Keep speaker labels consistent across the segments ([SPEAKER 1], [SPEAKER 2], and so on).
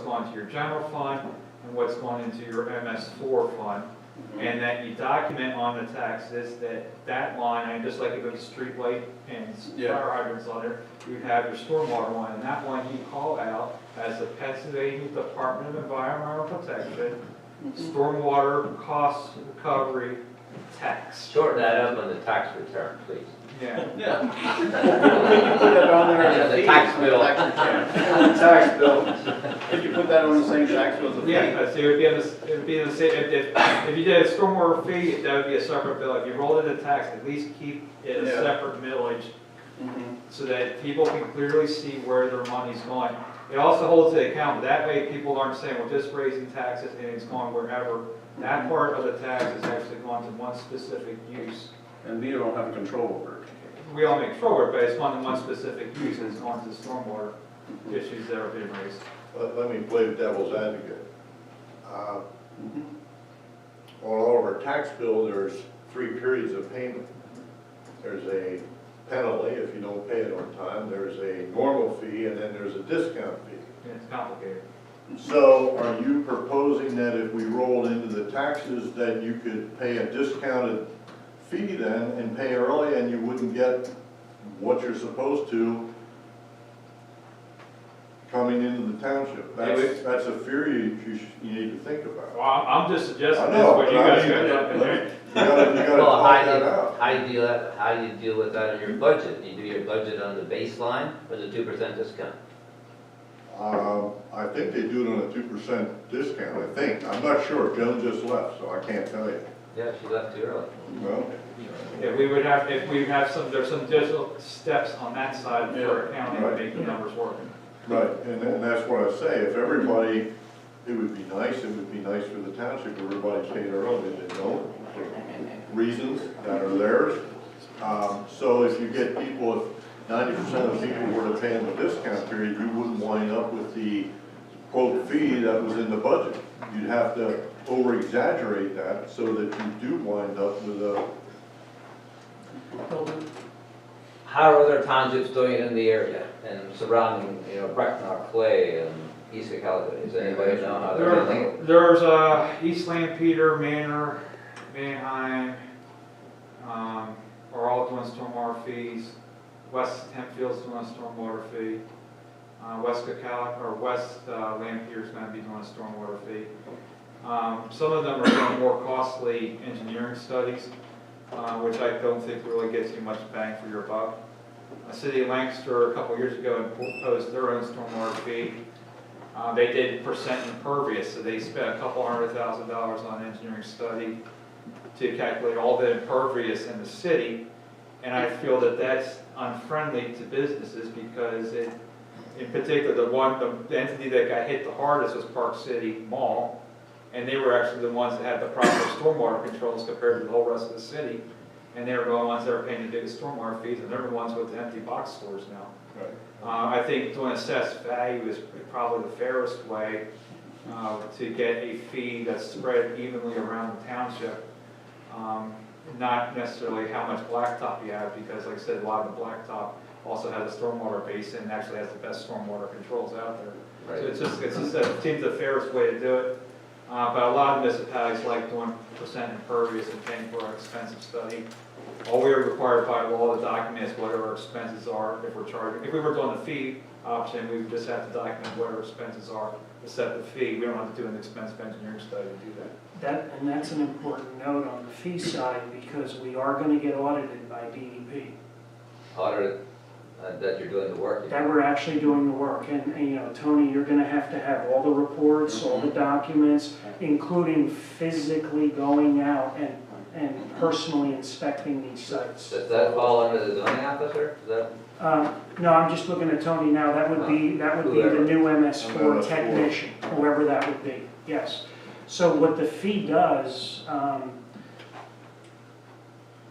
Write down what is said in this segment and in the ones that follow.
[SPEAKER 1] going to your general fund and what's going into your MS4 fund. And that you document on the taxes that line, and just like if it was street light and fire hydrants on there, you have your stormwater line, and that one you call out as the Pennsylvania Department of Environmental Protection, stormwater cost recovery tax.
[SPEAKER 2] Shorten that up on the tax return, please.
[SPEAKER 1] Yeah.
[SPEAKER 3] Yeah. Put that on there as a
[SPEAKER 2] The
[SPEAKER 3] fee.
[SPEAKER 2] tax bill.
[SPEAKER 3] Tax bill. If you put that on the same tax bill as a fee.
[SPEAKER 1] Yeah, so it would be in the same, if you did a stormwater fee, that would be a separate bill. If you rolled it a tax, at least keep it a
[SPEAKER 3] Yeah.
[SPEAKER 1] separate millage so that people can clearly see where their money's going. It also holds the account, that way people aren't saying, well, just raising taxes and it's going wherever. That part of the tax is actually going to one specific use.
[SPEAKER 3] And we don't have control over it.
[SPEAKER 1] We all make sure, but it's going to one specific use, and it's going to stormwater issues that are being raised.
[SPEAKER 4] Let me play the devil's advocate. On all of our tax bill, there's 3 periods of payment. There's a penalty if you don't pay it on time, there's a normal fee, and then there's a discount fee.
[SPEAKER 1] And it's complicated.
[SPEAKER 4] So are you proposing that if we rolled into the taxes, that you could pay a discounted fee then and pay early and you wouldn't get what you're supposed to coming into the township? That's a fear you need to think about.
[SPEAKER 1] Well, I'm just suggesting
[SPEAKER 4] I
[SPEAKER 1] this,
[SPEAKER 4] know,
[SPEAKER 1] but you
[SPEAKER 4] but
[SPEAKER 1] guys
[SPEAKER 4] I mean,
[SPEAKER 1] got to.
[SPEAKER 4] You gotta
[SPEAKER 2] Well,
[SPEAKER 4] talk that out.
[SPEAKER 2] how do you deal with that in your budget? Do you do your budget on the baseline or the 2% discount?
[SPEAKER 4] I think they do it on a 2% discount, I think. I'm not sure. Joan just left, so I can't tell you.
[SPEAKER 2] Yeah, she left too early.
[SPEAKER 4] Well,
[SPEAKER 1] Yeah, we would have, if we have there's some additional steps on that side for accounting to make the numbers work.
[SPEAKER 4] right, and that's what I say. If everybody, it would be nice for the township if everybody paid early. They don't, for reasons that are theirs. So if you get people, if 90% of the people were to pay in the discount period, you wouldn't wind up with the quote fee that was in the budget. You'd have to over-exaggerate that so that you do wind up with a.
[SPEAKER 2] How are other townships doing it in the area and surrounding, Brecknock, Clay, and East Cocalico? Does anybody know how they're handling it?
[SPEAKER 1] There's East Lampeter, Manor, Manheim, are all doing stormwater fees. West Hempfield's doing a stormwater fee. West Cocalico, or West Lampeter's going to be doing a stormwater fee. Some of them are doing more costly engineering studies, which I don't think really gets you much bang for your buck. The city of Lancaster a couple years ago imposed their own stormwater fee. They did percent impervious, so they spent a couple $100,000 on an engineering study to calculate all the impervious in the city. And I feel that that's unfriendly to businesses because it, in particular, the entity that got hit the hardest was Park City Mall. And they were actually the ones that had the proper stormwater controls compared to the whole rest of the city. And they were the ones that were paying the biggest stormwater fees, and they're the ones with the empty box stores now.
[SPEAKER 4] Right.
[SPEAKER 1] I think doing assessed value is probably the fairest way to get a fee that's spread evenly around the township. Not necessarily how much blacktop you have, because like I said, a lot of the blacktop also has a stormwater basin and actually has the best stormwater controls out there.
[SPEAKER 2] Right.
[SPEAKER 1] So it seems the fairest way to do it. But a lot of municipalities like doing percent impervious and paying for an expensive study. All we are required by law to document is what our expenses are if we're charging. If we were doing the fee option, we would just have to document what our expenses are to set the fee. We don't have to do an expensive engineering study to do that.
[SPEAKER 5] And that's an important note on the fee side, because we are going to get audited by DEP.
[SPEAKER 2] Audited that you're doing the work.
[SPEAKER 5] That we're actually doing the work. And Tony, you're going to have all the reports, all the documents, including physically going out and personally inspecting these sites.
[SPEAKER 2] Does that fall under the zoning officer? Is that?
[SPEAKER 5] No, I'm just looking at Tony now. That would be the new MS4 technician, whoever that would be. Yes. So what the fee does,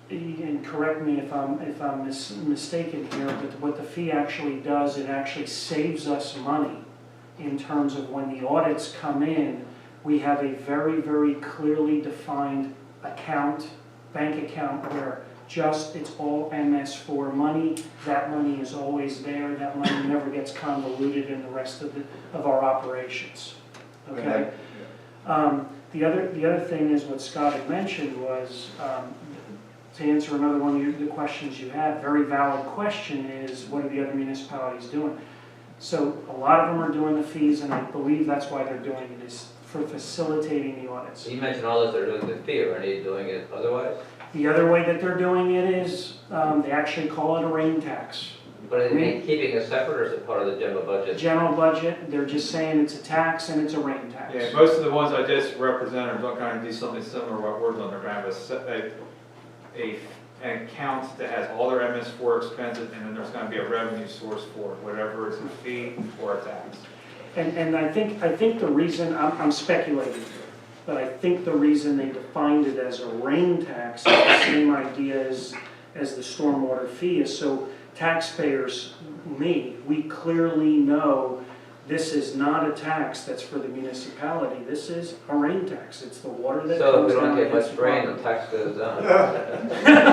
[SPEAKER 5] and correct me if I'm mistaken here, but what the fee actually does, it actually saves us money in terms of when the audits come in. We have a very, very clearly defined bank account, where it's all MS4 money. That money is always there. That money never gets convoluted in the rest of our operations. Okay? The other thing is what Scott had mentioned was, to answer another one of the questions you had, very valid question is, what are the other municipalities doing? So a lot of them are doing the fees, and I believe that's why they're doing it, is for facilitating the audits.
[SPEAKER 2] So you mentioned all this, they're doing the fee, are they doing it otherwise?
[SPEAKER 5] The other way that they're doing it is, they actually call it a rain tax.
[SPEAKER 2] But are they keeping it separate, or is it part of the general budget?
[SPEAKER 5] General budget, they're just saying it's a tax and it's a rain tax.
[SPEAKER 1] Yeah, most of the ones I just represented are going to do something similar to what we're doing. They're going to have an account that has all their MS4 expenses, and then there's going to be a revenue source for it, whatever it's a fee or a tax.
[SPEAKER 5] And I think the reason, I'm speculating here, but I think the reason they defined it as a rain tax is the same idea as the stormwater fee is so taxpayers, we clearly know this is not a tax that's for the municipality. This is a rain tax. It's the water that
[SPEAKER 2] So if
[SPEAKER 5] comes
[SPEAKER 2] we don't
[SPEAKER 5] down
[SPEAKER 2] get
[SPEAKER 5] against
[SPEAKER 2] much
[SPEAKER 5] the
[SPEAKER 2] rain,
[SPEAKER 5] property.
[SPEAKER 2] the tax goes down.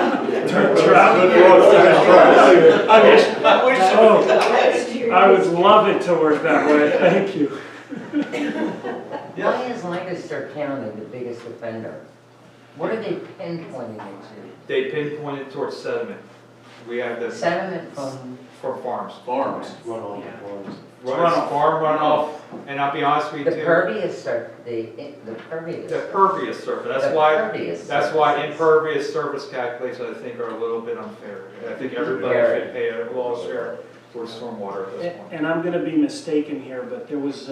[SPEAKER 5] I would love it to work that way. Thank you.
[SPEAKER 6] Why is Lancaster County the biggest offender? What are they pinpointing it to?
[SPEAKER 1] They pinpointed towards sediment. We have the,
[SPEAKER 6] Sediment from,
[SPEAKER 1] for farms.
[SPEAKER 3] Farms.
[SPEAKER 1] Farm runoff, and I'll be honest with you
[SPEAKER 6] the
[SPEAKER 1] too.
[SPEAKER 6] pervious surface, the pervious.
[SPEAKER 1] The pervious surface,
[SPEAKER 6] The pervious
[SPEAKER 1] that's why
[SPEAKER 6] surfaces.
[SPEAKER 1] impervious surface calculations, I think, are a little bit unfair. I think everybody should pay a little share for stormwater at this point.
[SPEAKER 5] And I'm gonna be mistaken here, but there was,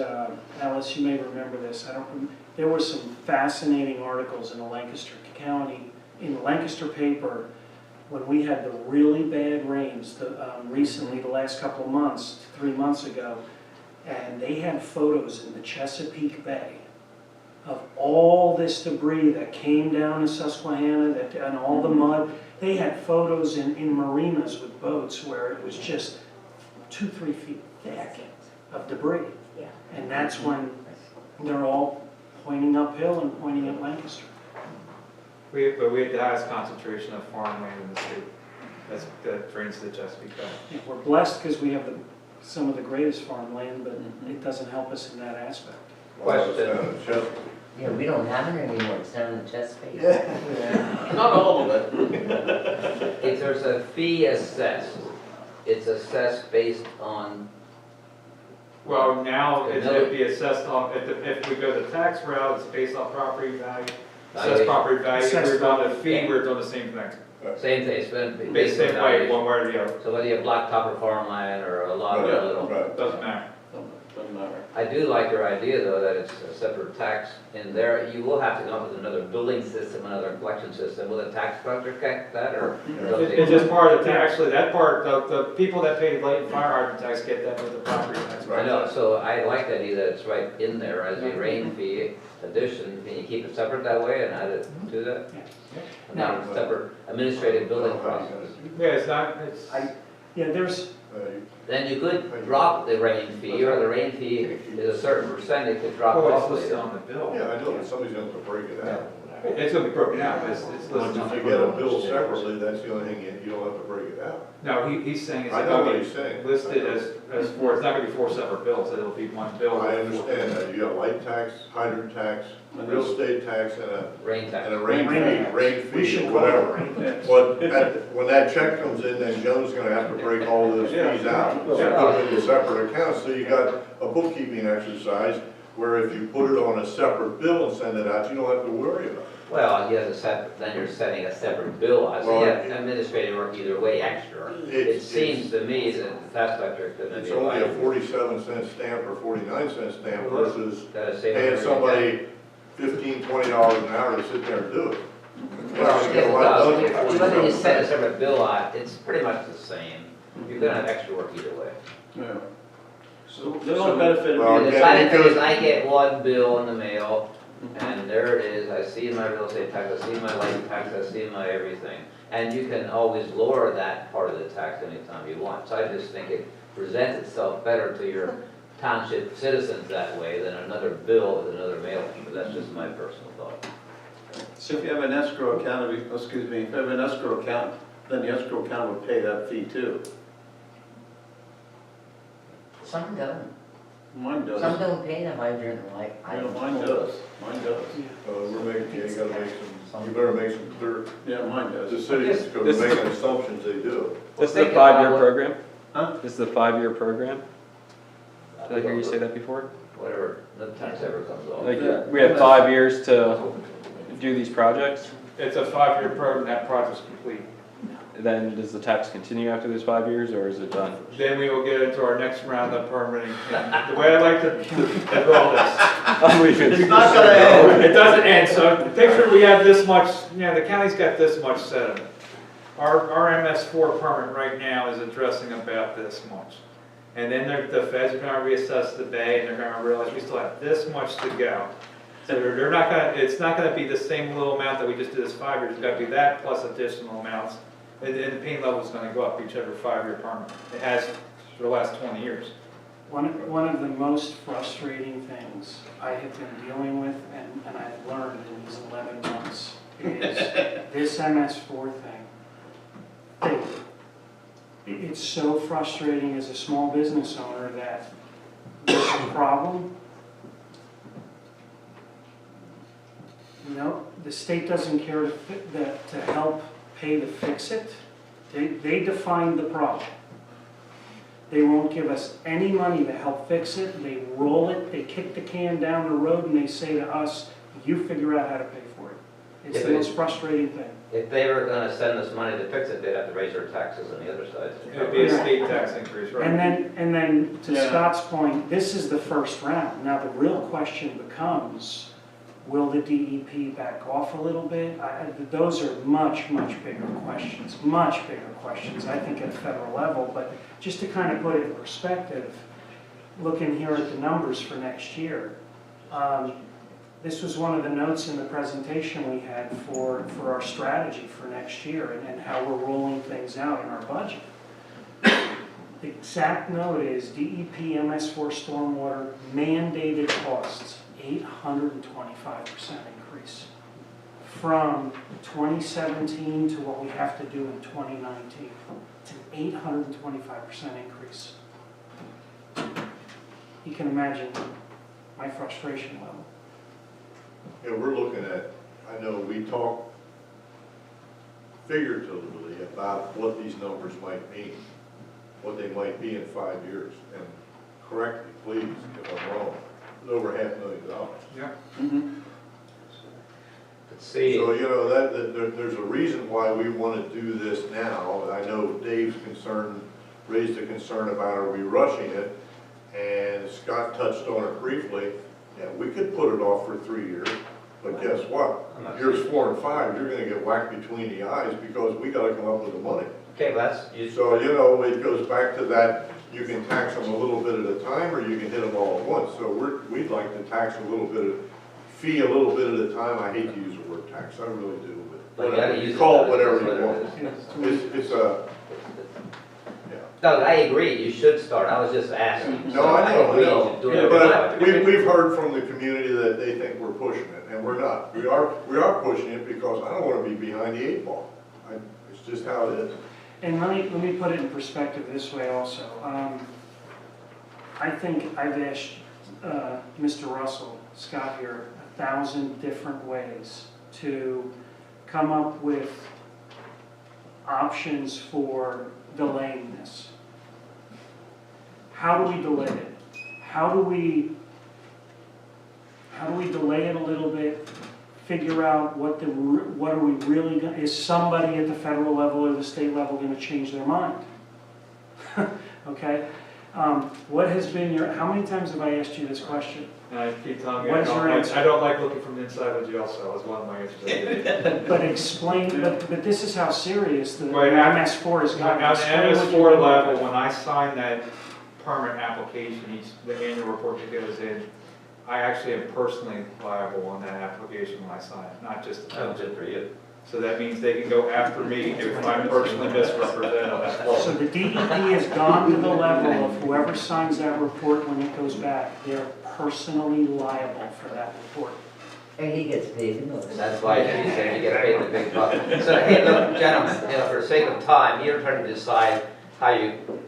[SPEAKER 5] Alice, you may remember this, there were some fascinating articles in the Lancaster County, in the Lancaster paper, when we had the really bad rains, recently, the last couple of months, 3 months ago, and they had photos in the Chesapeake Bay of all this debris that came down to Susquehanna, and all the mud. They had photos in marinas with boats where it was just 2-3 feet thick of debris.
[SPEAKER 6] Yeah.
[SPEAKER 5] And that's when they're all pointing uphill and pointing at Lancaster.
[SPEAKER 1] But we had the highest concentration of farmland in the state. That drains the Chesapeake Bay.
[SPEAKER 5] Yeah, we're blessed because we have some of the greatest farmland, but it doesn't help us in that aspect.
[SPEAKER 2] Question.
[SPEAKER 6] Yeah, we don't have it anymore, it's down in Chesapeake.
[SPEAKER 3] Not all of it.
[SPEAKER 2] If there's a fee assessed, it's assessed based on,
[SPEAKER 1] Well, now it's going to be assessed on, if we go the tax route, it's based on property value. Assessed property value, we're on the fee, we're doing the same thing.
[SPEAKER 2] same thing, it's been
[SPEAKER 1] Based
[SPEAKER 2] based
[SPEAKER 1] same
[SPEAKER 2] on
[SPEAKER 1] way,
[SPEAKER 2] valuation.
[SPEAKER 1] one way or the other.
[SPEAKER 2] So whether you have blacktop or farmland or a lot of
[SPEAKER 1] Yeah.
[SPEAKER 2] little.
[SPEAKER 4] Right.
[SPEAKER 1] Doesn't matter.
[SPEAKER 3] Doesn't matter.
[SPEAKER 2] I do like your idea, though, that it's a separate tax in there. You will have to come up with another billing system, another collection system. Will the tax collector catch that, or?
[SPEAKER 1] It's just part of the, actually, that part, the people that pay late and fire hydrant tax get that with the property tax.
[SPEAKER 2] I know, so I like the idea that it's right in there as a rain fee addition. Can you keep it separate that way and add it to that? And then a separate administrative billing process.
[SPEAKER 1] Yeah, it's not, it's,
[SPEAKER 5] Yeah, there's,
[SPEAKER 2] Then you could drop the rain fee, or the rain fee is a certain percent, it could drop
[SPEAKER 1] oh,
[SPEAKER 2] off
[SPEAKER 1] it's listed
[SPEAKER 2] later.
[SPEAKER 1] on the bill.
[SPEAKER 4] Yeah, I know, but somebody's gonna have to break it out.
[SPEAKER 1] It's gonna be broken out, but it's listed on
[SPEAKER 4] If
[SPEAKER 1] the
[SPEAKER 4] you
[SPEAKER 1] bill.
[SPEAKER 4] get a bill separately, that's the only thing, you don't have to break it out.
[SPEAKER 1] No, he's saying it's
[SPEAKER 4] I know what
[SPEAKER 1] gonna
[SPEAKER 4] he's saying.
[SPEAKER 1] be listed as four, it's not gonna be 4 separate bills, it'll be one bill.
[SPEAKER 4] I understand that, you got light tax, hydrant tax, real estate tax,
[SPEAKER 2] Rain tax.
[SPEAKER 4] and a rain
[SPEAKER 5] Rain
[SPEAKER 4] fee, rain
[SPEAKER 5] we
[SPEAKER 4] fee,
[SPEAKER 5] should
[SPEAKER 4] or
[SPEAKER 5] call it
[SPEAKER 4] whatever.
[SPEAKER 5] rain tax.
[SPEAKER 4] But when that check comes in, then Joe's gonna have to break all those fees out. So put them into separate accounts, so you got a bookkeeping exercise where if you put it on a separate bill and send it out, you don't have to worry about it.
[SPEAKER 2] Well, you have to set, then you're setting a separate bill, so
[SPEAKER 4] Well,
[SPEAKER 2] you have administrative work either way extra. It
[SPEAKER 4] It's-
[SPEAKER 2] seems to me that the tax collector could
[SPEAKER 4] It's
[SPEAKER 2] maybe.
[SPEAKER 4] only a 47-cent stamp or 49-cent stamp versus
[SPEAKER 2] Gotta save
[SPEAKER 4] paying
[SPEAKER 2] every
[SPEAKER 4] somebody $15, $20 an hour to sit there and do it.
[SPEAKER 2] Well,
[SPEAKER 4] Well,
[SPEAKER 2] it
[SPEAKER 4] you get a lot done for
[SPEAKER 2] does. Whether you
[SPEAKER 4] 47
[SPEAKER 2] set a
[SPEAKER 4] cents.
[SPEAKER 2] separate bill out, it's pretty much the same. You're gonna have extra work either way.
[SPEAKER 3] Yeah. So the only benefit
[SPEAKER 4] Well,
[SPEAKER 3] of
[SPEAKER 2] The
[SPEAKER 3] being,
[SPEAKER 2] deciding thing is
[SPEAKER 4] because-
[SPEAKER 2] I get one bill in the mail, and there it is, I see my real estate tax, I see my light tax, I see my everything. And you can always lower that part of the tax anytime you want. So I just think it presents itself better to your township citizens that way than another bill with another mailing, but that's just my personal thought.
[SPEAKER 3] So if you have an escrow account, if you have an escrow account, then the escrow account would pay that fee too.
[SPEAKER 6] Some don't.
[SPEAKER 3] Mine does.
[SPEAKER 6] Some don't pay the hydrant like I.
[SPEAKER 3] Yeah, mine does. Mine does.
[SPEAKER 4] You better make some clear,
[SPEAKER 3] Yeah, mine
[SPEAKER 4] the
[SPEAKER 3] does.
[SPEAKER 4] city's gonna make an assumptions they do.
[SPEAKER 7] This is a
[SPEAKER 2] Think about
[SPEAKER 7] 5-year
[SPEAKER 2] what-
[SPEAKER 7] program?
[SPEAKER 3] Huh?
[SPEAKER 7] This is a 5-year program? Did I hear you say that before?
[SPEAKER 2] Whatever, the tax ever comes off.
[SPEAKER 7] Like,
[SPEAKER 3] Yeah.
[SPEAKER 7] we have 5 years to do these projects?
[SPEAKER 1] It's a 5-year program, that project's complete.
[SPEAKER 7] Then does the tax continue after those 5 years, or is it done?
[SPEAKER 1] Then we will get into our next round of permitting. And the way I like to roll this,
[SPEAKER 7] I'm leaving.
[SPEAKER 3] It's not gonna end.
[SPEAKER 1] it doesn't end, so picture we have this much, the county's got this much sediment. Our MS4 permit right now is addressing about this much. And then the feds are gonna reassess the bay, and they're gonna realize we still have this much to go. So they're not gonna, it's not gonna be the same little amount that we just did this 5 years, it's gotta be that plus additional amounts. And the pain level's gonna go up each every 5-year permit. It has for the last 20 years.
[SPEAKER 5] One of the most frustrating things I have been dealing with, and I've learned in these 11 months, is this MS4 thing. It's so frustrating as a small business owner that there's a problem. No, the state doesn't care to help pay to fix it. They define the problem. They won't give us any money to help fix it. They roll it, they kick the can down the road, and they say to us, you figure out how to pay for it. It's the most frustrating thing.
[SPEAKER 2] If they were gonna send us money to fix it, they'd have to raise their taxes on the other side.
[SPEAKER 1] It would be a state tax increase, right?
[SPEAKER 5] And then to
[SPEAKER 3] Yeah.
[SPEAKER 5] Scott's point, this is the first round. Now, the real question becomes, will the DEP back off a little bit? Those are much, much bigger questions, I think, at a federal level. But just to kind of put it in perspective, looking here at the numbers for next year, this was one of the notes in the presentation we had for our strategy for next year and how we're rolling things out in our budget. The exact note is DEP MS4 stormwater mandated costs, 825% increase from 2017 to what we have to do in 2019. It's an 825% increase. You can imagine my frustration level.
[SPEAKER 4] Yeah, we're looking at, I know we talk figuratively about what these numbers might mean, what they might be in 5 years, and correct me, please, if I'm wrong, it's over $500,000.
[SPEAKER 1] Yeah.
[SPEAKER 2] Let's see,
[SPEAKER 4] So, there's a reason why we want to do this now. I know Dave's raised a concern about are we rushing it, and Scott touched on it briefly. Yeah, we could put it off for 3 years, but guess what?
[SPEAKER 2] I'm not
[SPEAKER 4] Years 4 and 5, you're gonna get whacked between the eyes because we gotta come up with the money.
[SPEAKER 2] okay, well, that's, you,
[SPEAKER 4] So, it goes back to that, you can tax them a little bit at a time, or you can hit them all at once. So we'd like to tax a little bit, fee a little bit at a time. I hate to use the word tax, I really do,
[SPEAKER 2] but you
[SPEAKER 4] but
[SPEAKER 2] gotta use it.
[SPEAKER 4] call it whatever
[SPEAKER 2] That's
[SPEAKER 4] you
[SPEAKER 2] what
[SPEAKER 4] want.
[SPEAKER 2] it is.
[SPEAKER 4] It's a, yeah.
[SPEAKER 2] Doug, I agree, you should start, I was just asking.
[SPEAKER 4] No,
[SPEAKER 2] So
[SPEAKER 4] I know,
[SPEAKER 2] agree
[SPEAKER 4] I know.
[SPEAKER 2] to do it.
[SPEAKER 4] But we've heard from the community that they think we're pushing it, and we're not. We are pushing it because I don't want to be behind the 8 ball. It's just how it is.
[SPEAKER 5] And let me put it in perspective this way also. I think I've asked Mr. Russell, Scott here, 1,000 different ways to come up with options for delaying this. How do we delay it? How do we delay it a little bit? Figure out what are we really going? Is somebody at the federal level or the state level going to change their mind? Okay. What has been how many times have I asked you this question?
[SPEAKER 1] And I keep telling you,
[SPEAKER 5] What is your answer?
[SPEAKER 1] I don't like looking from the inside of the jail cell, is one of my answers.
[SPEAKER 5] But explain, but this is how serious the
[SPEAKER 1] Right,
[SPEAKER 5] MS4 has
[SPEAKER 1] On
[SPEAKER 5] gotten.
[SPEAKER 1] the
[SPEAKER 5] Explain what you
[SPEAKER 1] MS4
[SPEAKER 5] mean.
[SPEAKER 1] level, when I sign that permit application, the annual report that goes in, I actually am personally liable on that application when I sign it, not just the
[SPEAKER 2] Oh,
[SPEAKER 1] township.
[SPEAKER 2] good for you.
[SPEAKER 1] So that means they can go after me if I'm personally misrepresented on that
[SPEAKER 5] So
[SPEAKER 1] form.
[SPEAKER 5] the DEP has gone to the level of whoever signs that report when it goes back, they're personally liable for that report.
[SPEAKER 6] And he gets paid the most.
[SPEAKER 2] That's why you say you get paid the big bucks. So, hey, look, gentlemen, for the sake of time, you're trying to decide how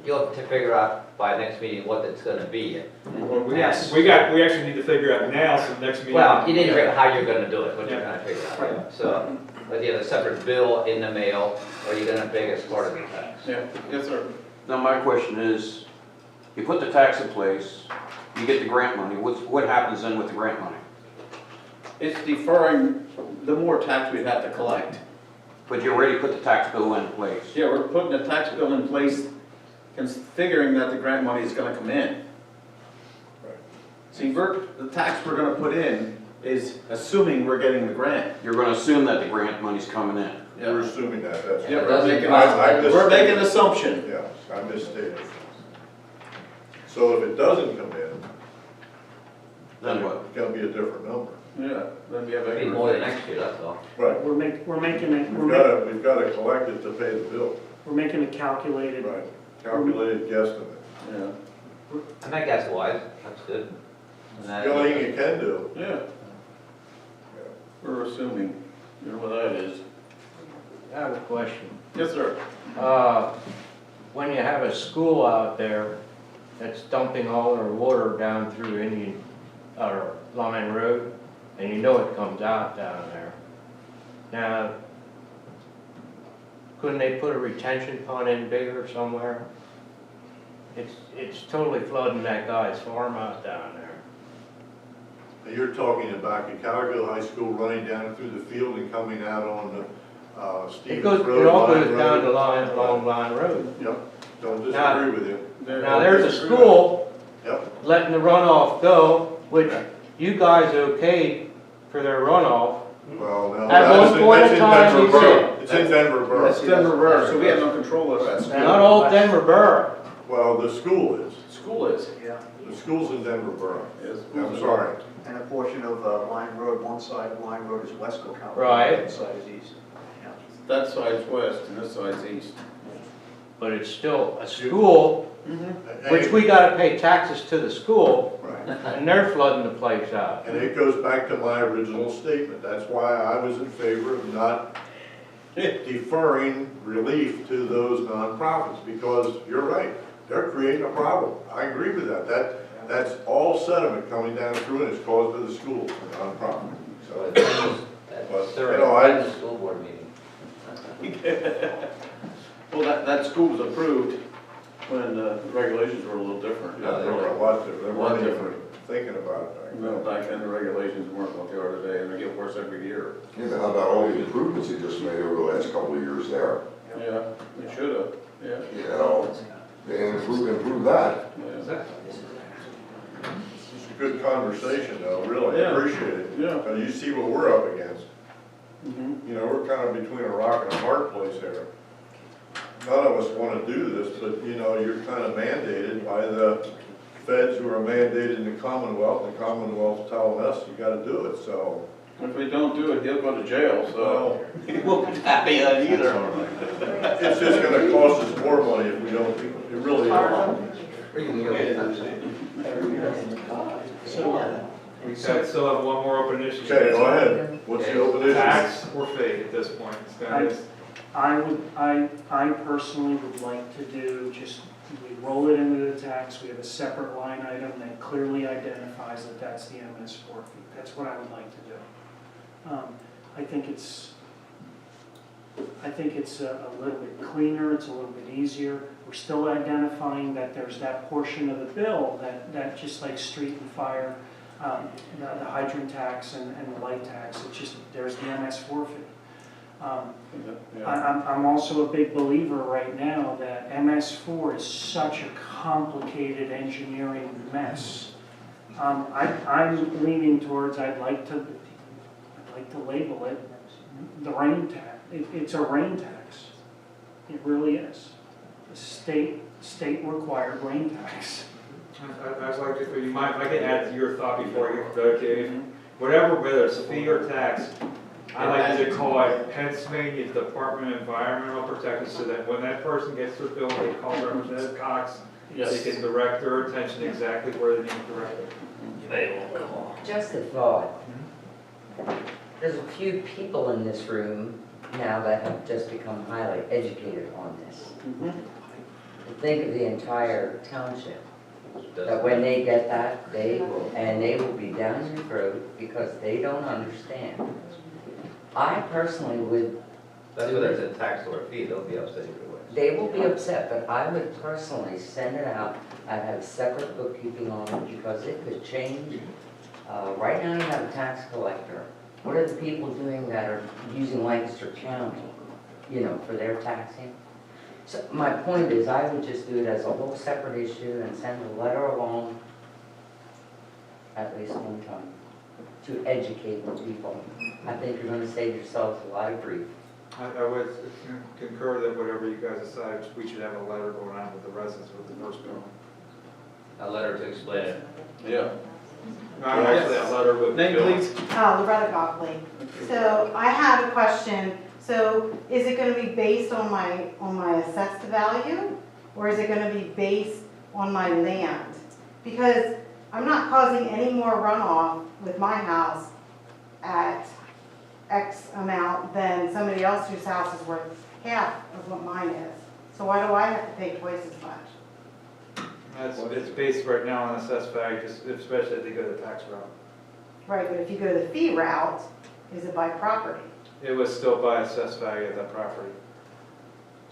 [SPEAKER 2] you'll have to figure out by next meeting what it's gonna be.
[SPEAKER 1] Well, we
[SPEAKER 5] Yes.
[SPEAKER 1] we actually need to figure out now, so next meeting.
[SPEAKER 2] Well, you need to figure out how you're gonna do it, what you're
[SPEAKER 1] Yeah.
[SPEAKER 2] gonna figure out. So, whether you have a separate bill in the mail, or you're gonna pay as part of the tax.
[SPEAKER 3] Yeah, yes, sir.
[SPEAKER 8] Now, my question is, you put the tax in place, you get the grant money, what happens then with the grant money?
[SPEAKER 3] It's deferring the more tax we'd have to collect.
[SPEAKER 8] But you already put the tax bill in place.
[SPEAKER 3] Yeah, we're putting a tax bill in place, figuring that the grant money is gonna come in. See, the tax we're gonna put in is assuming we're getting the grant.
[SPEAKER 8] You're gonna assume that the grant money's coming in.
[SPEAKER 4] We're assuming that, that's.
[SPEAKER 3] Yeah,
[SPEAKER 4] I
[SPEAKER 3] we're making an assumption.
[SPEAKER 4] Yeah, I misstated. So if it doesn't come in,
[SPEAKER 8] Then what?
[SPEAKER 4] it's gonna be a different number.
[SPEAKER 3] Yeah, then we have
[SPEAKER 2] Be
[SPEAKER 3] extra.
[SPEAKER 2] more than next year, that's all.
[SPEAKER 4] Right.
[SPEAKER 5] We're making it,
[SPEAKER 4] We've gotta collect it to pay the bill.
[SPEAKER 5] we're making a calculated,
[SPEAKER 4] Right. Calculated guesstimate.
[SPEAKER 3] Yeah,
[SPEAKER 2] And that gets wise, that's good. And that-
[SPEAKER 4] The only thing you can do.
[SPEAKER 3] yeah. We're assuming, you know what that is.
[SPEAKER 9] I have a question.
[SPEAKER 3] Yes, sir.
[SPEAKER 9] When you have a school out there that's dumping all their water down through Indian, or Line Road, and you know it comes out down there. Now, couldn't they put a retention pond in bigger somewhere? It's totally flooding that guy's farm out down there.
[SPEAKER 4] You're talking about Cocalico High School running down through the field and coming out on the Stevens Road.
[SPEAKER 9] It all
[SPEAKER 4] Line
[SPEAKER 9] goes down the
[SPEAKER 4] Road.
[SPEAKER 9] line, along Line Road.
[SPEAKER 4] Yep, don't disagree with you.
[SPEAKER 9] Now, there's a school
[SPEAKER 4] Yep,
[SPEAKER 9] letting the runoff go, which you guys okayed for their runoff.
[SPEAKER 4] well, no,
[SPEAKER 9] At one point in time,
[SPEAKER 4] Denver
[SPEAKER 9] you
[SPEAKER 4] Borough.
[SPEAKER 9] said-
[SPEAKER 4] It's in Denver Borough.
[SPEAKER 3] That's Denver Borough, so we have no control over that.
[SPEAKER 9] Now, not all Denver Borough.
[SPEAKER 4] Well, the school is.
[SPEAKER 3] School is.
[SPEAKER 10] Yeah,
[SPEAKER 4] The school's in Denver Borough.
[SPEAKER 3] Yes.
[SPEAKER 4] I'm sorry.
[SPEAKER 10] and a portion of Line Road, one side of Line Road is West Cocalico.
[SPEAKER 9] Right.
[SPEAKER 10] One side is east. Yeah.
[SPEAKER 3] That side's west and this side's east.
[SPEAKER 9] But it's still a school, which we gotta pay taxes to the school,
[SPEAKER 4] Right.
[SPEAKER 9] and they're flooding the place out.
[SPEAKER 4] And it goes back to my original statement. That's why I was in favor of not deferring relief to those nonprofits, because you're right, they're creating a problem. I agree with that. That's all sediment coming down through and it's caused by the school, the nonprofit.
[SPEAKER 2] So
[SPEAKER 4] So,
[SPEAKER 2] that's third,
[SPEAKER 4] you know, I-
[SPEAKER 2] the school board meeting.
[SPEAKER 3] Well, that school was approved when the regulations were a little different.
[SPEAKER 4] yeah, they were a lot different. They
[SPEAKER 3] A lot
[SPEAKER 4] weren't even
[SPEAKER 3] different.
[SPEAKER 4] thinking about it back
[SPEAKER 3] No,
[SPEAKER 4] then.
[SPEAKER 3] back then the regulations weren't what they are today, and they get worse every year.
[SPEAKER 11] Yeah, but how about all the improvements he just made over the last couple of years there?
[SPEAKER 3] Yeah, they should have, yeah.
[SPEAKER 11] You know, and improve that.
[SPEAKER 3] Yeah.
[SPEAKER 4] It's a good conversation though, really. I
[SPEAKER 3] Yeah.
[SPEAKER 4] appreciate it.
[SPEAKER 3] Yeah.
[SPEAKER 4] Because you see what we're up against.
[SPEAKER 3] Mhm.
[SPEAKER 4] You know, we're kind of between a rock and a hard place here. None of us want to do this, but you know, you're kind of mandated by the feds who are mandated in the Commonwealth. The Commonwealth's telling us you got to do it, so.
[SPEAKER 3] If we don't do it, he'll go to jail, so
[SPEAKER 4] Well,
[SPEAKER 3] he won't be happy at either.
[SPEAKER 4] it's just going to cost us more money if we don't, it really is.
[SPEAKER 5] so,
[SPEAKER 1] We still have one more open issue.
[SPEAKER 4] Okay, go ahead. What's the open issue?
[SPEAKER 1] Tax or fee at this point? It's gonna-
[SPEAKER 5] I personally would like to do, just, we roll it into the tax, we have a separate line item that clearly identifies that that's the MS4 fee. That's what I would like to do. I think it's a little bit cleaner, it's a little bit easier. We're still identifying that there's that portion of the bill that just like street and fire, the hydrant tax and the light tax, it's just, there's the MS4 fee. I'm also a big believer right now that MS4 is such a complicated engineering mess. I'm leaning towards, I'd like to label it the rain tax. It's a rain tax. It really is. A state required rain tax.
[SPEAKER 1] I was like, if you mind, if I could add to your thought before you go, Dave. Whatever, whether it's a fee or tax, I like to call it Pennsylvania Department of Environmental Protection, so that when that person gets their bill, they call Representative Cox. They can direct their attention exactly where they need to direct it.
[SPEAKER 6] Just a thought. There's a few people in this room now that have just become highly educated on this. Think of the entire township, that when they get that, they will be down your throat because they don't understand. I personally would,
[SPEAKER 2] That's whether it's a tax or a fee, they'll be upset either way.
[SPEAKER 6] they will be upset, but I would personally send it out. I'd have separate bookkeeping on it because it could change. Right now you have a tax collector. What are the people doing that are using Lancaster County, you know, for their taxing? So my point is, I would just do it as a whole separate issue and send a letter along at least one time to educate the people. I think you're gonna save yourselves a lot of grief.
[SPEAKER 1] I would concur that whatever you guys decide, we should have a letter going out with the residents with the first bill.
[SPEAKER 2] A letter to explain it.
[SPEAKER 3] Yeah.
[SPEAKER 1] Actually, a letter with.
[SPEAKER 12] Name, please.
[SPEAKER 13] Loretta Gockley. So I have a question. So is it gonna be based on my assessed value? Or is it gonna be based on my land? Because I'm not causing any more runoff with my house at X amount than somebody else whose house is worth half of what mine is. So why do I have to pay twice as much?
[SPEAKER 1] It's based right now on assessed value, especially if they go the tax route.
[SPEAKER 13] Right, but if you go the fee route, is it by property?
[SPEAKER 1] It was still by assessed value of that property.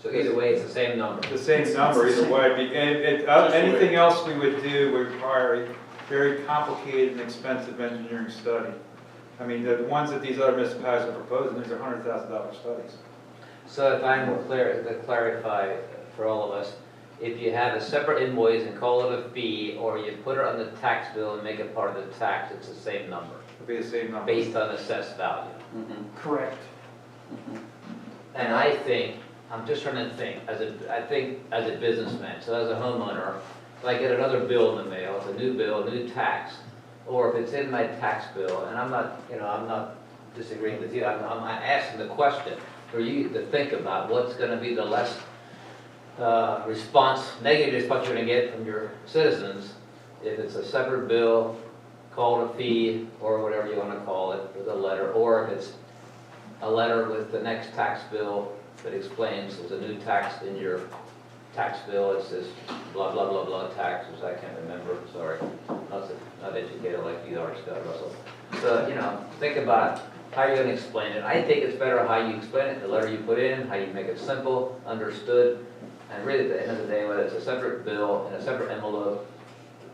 [SPEAKER 2] So either way, it's the same number.
[SPEAKER 1] The same number either way. Anything else we would do would require a very complicated and expensive engineering study. I mean, the ones that these other municipalities are proposing, these are $100,000 studies.
[SPEAKER 2] So if I'm clear, to clarify for all of us, if you have a separate invoice and call it a fee, or you put it on the tax bill and make it part of the tax, it's the same number,
[SPEAKER 1] It'd be the same number.
[SPEAKER 2] based on assessed value.
[SPEAKER 5] Correct.
[SPEAKER 2] And I think, I'm just trying to think, I think as a businessman, so as a homeowner, if I get another bill in the mail, it's a new bill, a new tax, or if it's in my tax bill, and I'm not disagreeing with you, I'm asking the question for you to think about what's gonna be the less negative response you're gonna get from your citizens if it's a separate bill, call it a fee, or whatever you wanna call it, with a letter, or if it's a letter with the next tax bill that explains there's a new tax in your tax bill, it says blah, blah, blah, blah taxes, I can't remember, sorry, not educated like you are, Scott Russell. So, think about how you're gonna explain it. I think it's better how you explain it, the letter you put in, how you make it simple, understood, and really at the end of the day, whether it's a separate bill in a separate envelope,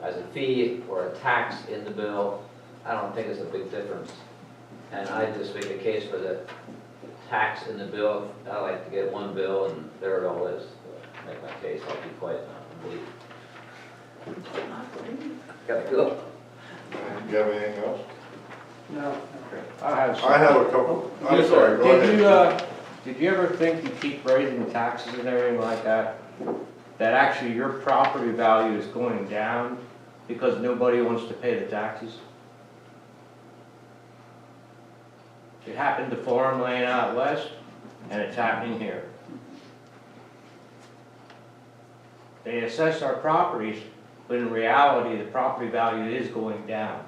[SPEAKER 2] as a fee or a tax in the bill, I don't think it's a big difference. And I just make a case for the tax in the bill. I like to get one bill and there it all is. Make my case, I'll be quiet now and leave. Gotta go.
[SPEAKER 4] Do you have anything else?
[SPEAKER 5] No.
[SPEAKER 9] I have some.
[SPEAKER 4] I have a couple, I'm sorry, go ahead.
[SPEAKER 9] Did you ever think you keep raising taxes and everything like that, that actually your property value is going down because nobody wants to pay the taxes? It happened to farmland out west, and it's happening here. They assess our properties, but in reality, the property value is going down.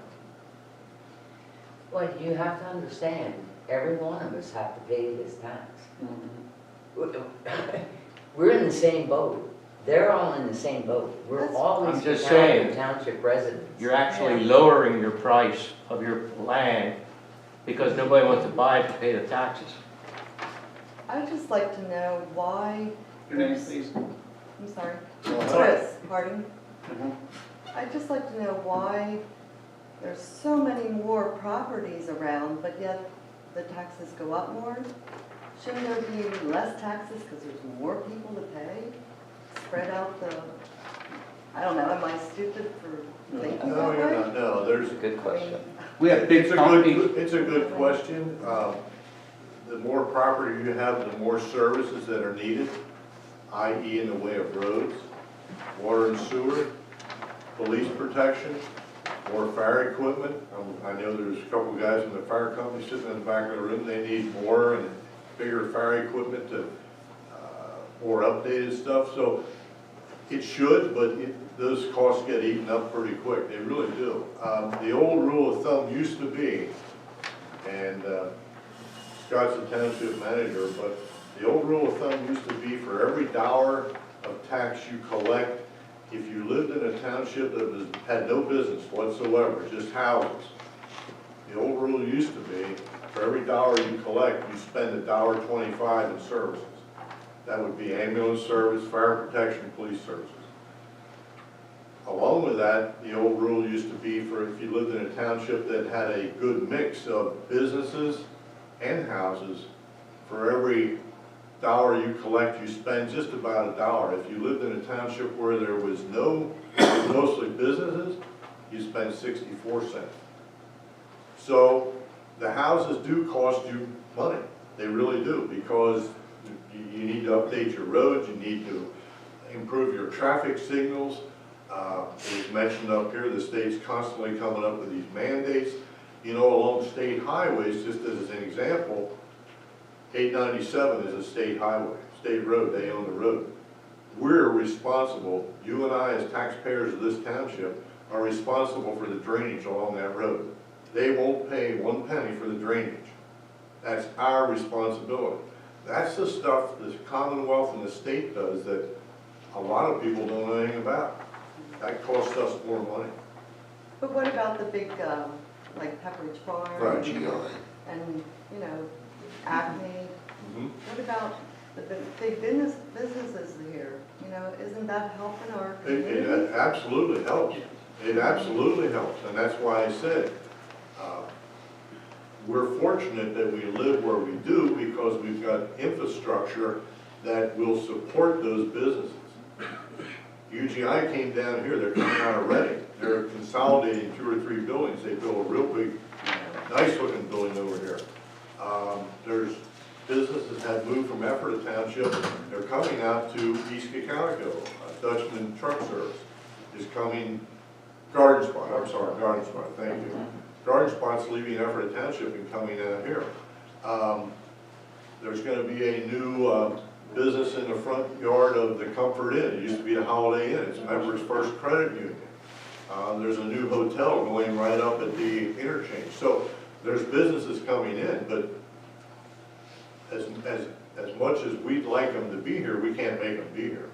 [SPEAKER 6] Well, you have to understand, every one of us have to pay this tax. We're in the same boat. They're all in the same boat. We're all
[SPEAKER 9] I'm
[SPEAKER 6] these
[SPEAKER 9] just saying,
[SPEAKER 6] township residents.
[SPEAKER 9] You're actually lowering your price of your land because nobody wants to buy it to pay the taxes.
[SPEAKER 14] I'd just like to know why.
[SPEAKER 3] Your name, please.
[SPEAKER 14] I'm sorry.
[SPEAKER 3] Go
[SPEAKER 14] Chris, pardon?
[SPEAKER 3] Mhm.
[SPEAKER 14] I'd just like to know why there's so many more properties around, but yet the taxes go up more? Shouldn't there be less taxes because there's more people to pay? Spread out the, I don't know, am I stupid for thinking
[SPEAKER 4] No,
[SPEAKER 14] that
[SPEAKER 4] you're
[SPEAKER 14] way?
[SPEAKER 4] not, no, there's,
[SPEAKER 2] It's a good question.
[SPEAKER 9] We have big companies.
[SPEAKER 4] it's a good question. The more property you have, the more services that are needed, i.e. in the way of roads, water and sewer, police protection, more fire equipment. I know there's a couple guys in the fire company sitting in the back of the room, they need more and bigger fire equipment to, more updated stuff. So it should, but those costs get eaten up pretty quick, they really do. The old rule of thumb used to be, And Scott's the township manager, but the old rule of thumb used to be for every dollar of tax you collect, if you lived in a township that had no business whatsoever, just houses, the old rule used to be, for every dollar you collect, you spend $1.25 in services. That would be ambulance service, fire protection, police services. Along with that, the old rule used to be for if you lived in a township that had a good mix of businesses and houses, for every dollar you collect, you spend just about $1. If you lived in a township where there was mostly businesses, you spend 64 cents. So the houses do cost you money. They really do, because you need to update your roads, you need to improve your traffic signals. It was mentioned up here, the state's constantly coming up with these mandates. You know, along state highways, just as an example, 897 is a state highway, state road, they own the road. We're responsible, you and I as taxpayers of this township, are responsible for the drainage along that road. They won't pay 1 penny for the drainage. That's our responsibility. That's the stuff the Commonwealth and the state does that a lot of people don't know anything about. That costs us more money.
[SPEAKER 14] But what about the big, like Pepperidge Farm?
[SPEAKER 4] Right.
[SPEAKER 14] And, you know, Acme?
[SPEAKER 4] Mhm.
[SPEAKER 14] What about the big businesses here? You know, isn't that helping our community?
[SPEAKER 4] It absolutely helps. It absolutely helps, and that's why I said, we're fortunate that we live where we do because we've got infrastructure that will support those businesses. UGI came down here, they're coming out of Reading. They're consolidating 2 or 3 buildings. They built a real big, nice looking building over here. There's businesses that moved from Ephrata Township. They're coming out to East Cocalico. Dutchman Truck Service is coming, Garden Spot, thank you. Garden Spot's leaving Ephrata Township and coming out here. There's going to be a new business in the front yard of the Comfort Inn. It used to be the Holiday Inn. It's Members First Credit Union. There's a new hotel going right up at the interchange. So there's businesses coming in, but as much as we'd like them to be here, we can't make them be here.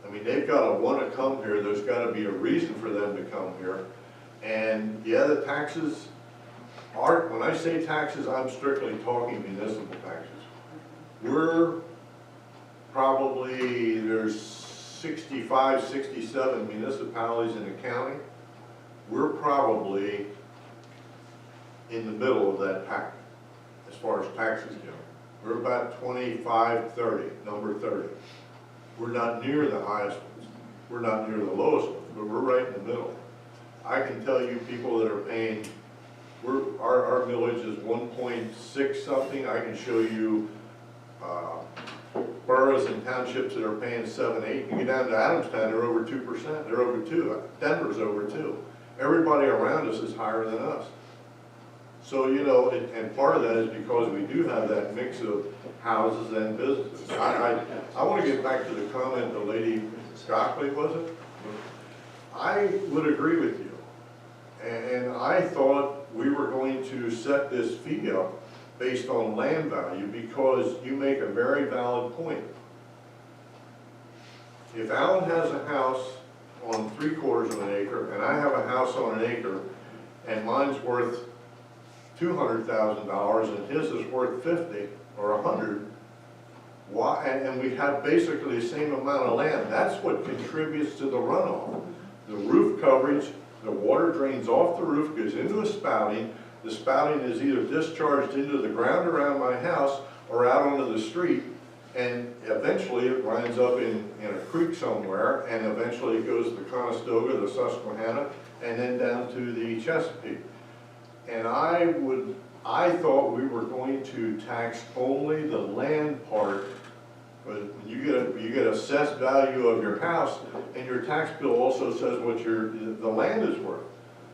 [SPEAKER 4] I mean, they've got to want to come here. There's got to be a reason for them to come here. And yeah, the taxes are, when I say taxes, I'm strictly talking municipal taxes. We're probably, there's 65, 67 municipalities in the county. We're probably in the middle of that pack as far as taxes go. We're about 25, 30, number 30. We're not near the highest ones. We're not near the lowest ones, but we're right in the middle. I can tell you people that are paying, our millage is 1.6 something. I can show you boroughs and townships that are paying 7, 8. You get down to Adamstown, they're over 2%. They're over 2. Denver's over 2. Everybody around us is higher than us. So, you know, and part of that is because we do have that mix of houses and businesses. I want to get back to the comment the lady Stockley, was it? I would agree with you. And I thought we were going to set this fee up based on land value because you make a very valid point. If Alan has a house on 3/4 of an acre and I have a house on an acre and mine's worth $200,000 and his is worth 50 or 100, why? And we have basically the same amount of land. That's what contributes to the runoff. The roof coverage, the water drains off the roof, goes into a spouting. The spouting is either discharged into the ground around my house or out onto the street, and eventually it winds up in a creek somewhere, and eventually it goes to the Conestoga, the Susquehanna, and then down to the Chesapeake. And I thought we were going to tax only the land part, but when you get assessed value of your house, and your tax bill also says what the land is worth.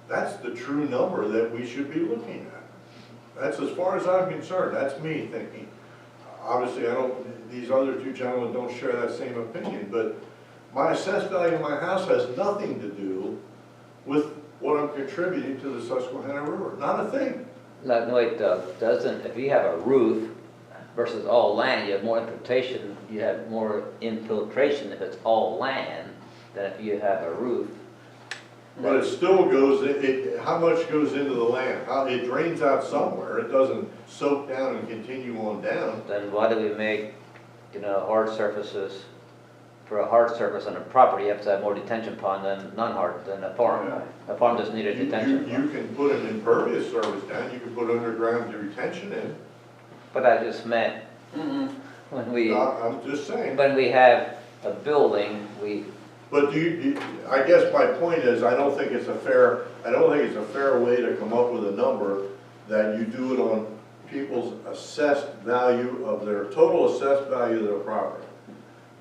[SPEAKER 4] That's the true number that we should be looking at. That's as far as I'm concerned. That's me thinking. Obviously, these other 2 gentlemen don't share that same opinion, but my assessed value of my house has nothing to do with what I'm contributing to the Susquehanna River. Not a thing.
[SPEAKER 2] No, wait, doesn't, if you have a roof versus all land, you have more infiltration, you have more infiltration if it's all land than if you have a roof.
[SPEAKER 4] But it still goes, how much goes into the land? It drains out somewhere, it doesn't soak down and continue on down.
[SPEAKER 2] Then why do we make, hard surfaces? For a hard surface on a property, you have to have more detention pond than non-hard, than a farm. A farm doesn't need a detention
[SPEAKER 4] You
[SPEAKER 2] pond.
[SPEAKER 4] can put an impervious surface down, you can put underground retention in.
[SPEAKER 2] But I just meant, when we,
[SPEAKER 4] I'm just saying.
[SPEAKER 2] when we have a building,
[SPEAKER 4] But I guess my point is, I don't think it's a fair way to come up with a number that you do it on people's assessed value of their, total assessed value of their property.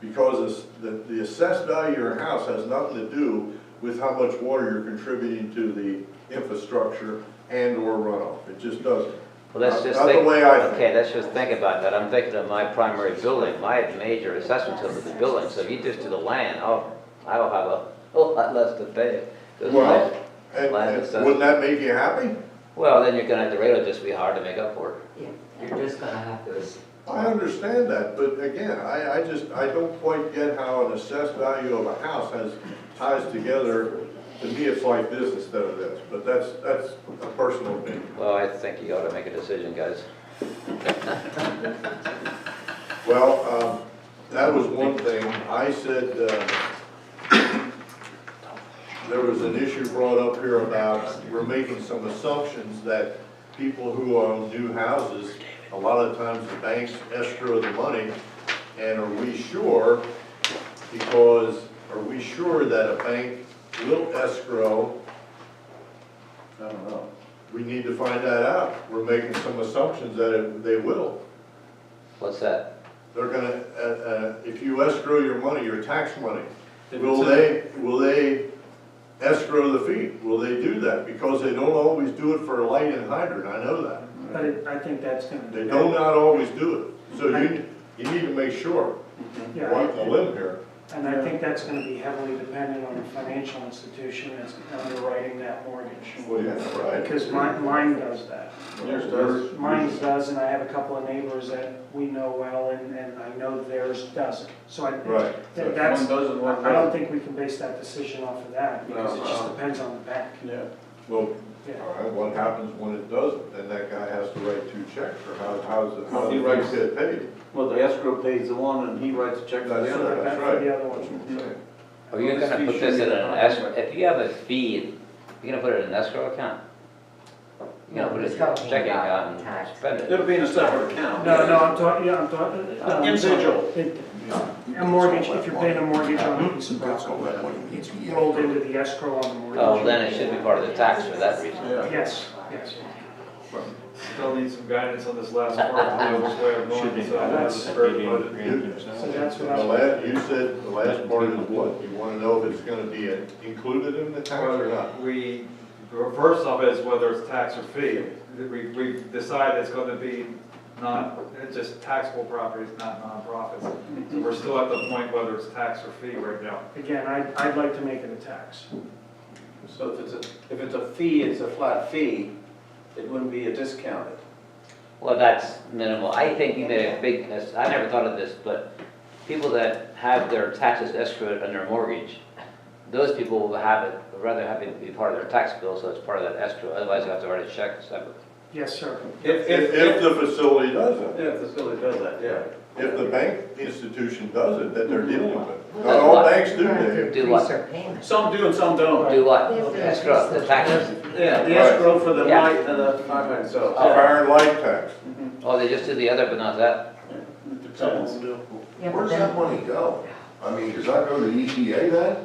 [SPEAKER 4] Because the assessed value of your house has nothing to do with how much water you're contributing to the infrastructure and or runoff. It just doesn't.
[SPEAKER 2] well, let's just
[SPEAKER 4] Not the
[SPEAKER 2] think,
[SPEAKER 4] way I think.
[SPEAKER 2] okay, let's just think about that. I'm thinking of my primary building, my major assessments of the building, so if you just do the land, I'll have a whole lot less to pay. 'Cause
[SPEAKER 4] Well,
[SPEAKER 2] land
[SPEAKER 4] and
[SPEAKER 2] assessment-
[SPEAKER 4] wouldn't that make you happy?
[SPEAKER 2] Well, then you're gonna have, the rate will just be hard to make up for it.
[SPEAKER 6] Yeah, you're just gonna have to,
[SPEAKER 4] I understand that, but again, I don't quite get how an assessed value of a house ties together. To me, it's like this instead of this, but that's a personal opinion.
[SPEAKER 2] Well, I think you ought to make a decision, guys.
[SPEAKER 4] Well, that was one thing. I said, there was an issue brought up here about, we're making some assumptions that people who own new houses, a lot of times the banks escrow the money, and are we sure that a bank will escrow? I don't know. We need to find that out. We're making some assumptions that they will.
[SPEAKER 2] What's that?
[SPEAKER 4] They're gonna, if you escrow your money, your tax money, will they escrow the fee? Will they do that? Because they don't always do it for a light and hydrant, I know that.
[SPEAKER 5] But I think that's gonna.
[SPEAKER 4] They do not always do it. So you need to make sure.
[SPEAKER 5] Yeah,
[SPEAKER 4] Walk the limb here.
[SPEAKER 5] and I think that's gonna be heavily dependent on the financial institution that's underwriting that mortgage.
[SPEAKER 4] Well, yeah, right.
[SPEAKER 5] Because mine does that.
[SPEAKER 3] Yours does.
[SPEAKER 5] Mine does, and I have a couple of neighbors that we know well, and I know theirs doesn't. So
[SPEAKER 4] Right.
[SPEAKER 5] that's,
[SPEAKER 3] One does and one
[SPEAKER 5] I don't
[SPEAKER 3] doesn't.
[SPEAKER 5] think we can base that decision off of that, because it just
[SPEAKER 3] No.
[SPEAKER 5] depends on the bank.
[SPEAKER 3] Yeah.
[SPEAKER 4] Well,
[SPEAKER 5] Yeah.
[SPEAKER 4] all right, what happens when it doesn't? Then that guy has to write 2 checks, or how
[SPEAKER 3] He
[SPEAKER 4] does it
[SPEAKER 3] writes-
[SPEAKER 4] get paid?
[SPEAKER 3] Well, the escrow pays the one and he writes a check to
[SPEAKER 4] That's
[SPEAKER 3] the other.
[SPEAKER 4] right.
[SPEAKER 5] That's for the other one.
[SPEAKER 2] Are you gonna put this in an escrow, if you have a fee, you're gonna put it in an escrow account? You're gonna put it in your checking account and spend it?
[SPEAKER 3] It'll be in a separate account.
[SPEAKER 5] No, I'm talking,
[SPEAKER 3] Individual.
[SPEAKER 5] A mortgage, if you're paying a mortgage on a piece of property, rolled into the escrow on the mortgage.
[SPEAKER 2] Oh, then it should be part of the tax for that reason.
[SPEAKER 3] Yeah.
[SPEAKER 5] Yes, yes.
[SPEAKER 1] Still need some guidance on this last part, which way I'm
[SPEAKER 7] Should
[SPEAKER 1] going,
[SPEAKER 7] be,
[SPEAKER 1] so
[SPEAKER 7] that's
[SPEAKER 1] that's very budget.
[SPEAKER 5] So that's what
[SPEAKER 4] The
[SPEAKER 5] I'm.
[SPEAKER 4] last, you said the last part is what? You wanna know if it's gonna be included in the tax or not?
[SPEAKER 1] We, first off is whether it's tax or fee. We've decided it's gonna be not, it's just taxable properties, not nonprofits. So we're still at the point whether it's tax or fee right now.
[SPEAKER 5] Again, I'd like to make it a tax.
[SPEAKER 3] So if it's a fee, it's a flat fee, it wouldn't be a discounted.
[SPEAKER 2] Well, that's minimal. I think you made a big, I never thought of this, but people that have their taxes escrowed on their mortgage, those people will have it, would rather have it be part of their tax bill, so it's part of that escrow, otherwise you have to write a check separately.
[SPEAKER 5] Yes, sir.
[SPEAKER 4] If the facility does it.
[SPEAKER 3] Yeah, if the facility does that, yeah.
[SPEAKER 4] If the bank institution does it, that they're dealing with. Not all banks do, Dave.
[SPEAKER 2] Do what?
[SPEAKER 6] their payment.
[SPEAKER 3] Some do and some don't.
[SPEAKER 2] Do what? Escrow, the taxes?
[SPEAKER 3] Yeah, the
[SPEAKER 4] Right.
[SPEAKER 3] escrow for the
[SPEAKER 2] Yeah.
[SPEAKER 3] light and the fireman itself.
[SPEAKER 4] Fire and light tax.
[SPEAKER 2] Oh, they just do the other, but not that?
[SPEAKER 3] Depends.
[SPEAKER 6] Yeah, but
[SPEAKER 11] Where's
[SPEAKER 6] then-
[SPEAKER 11] that money go? I mean, does that go to EPA then?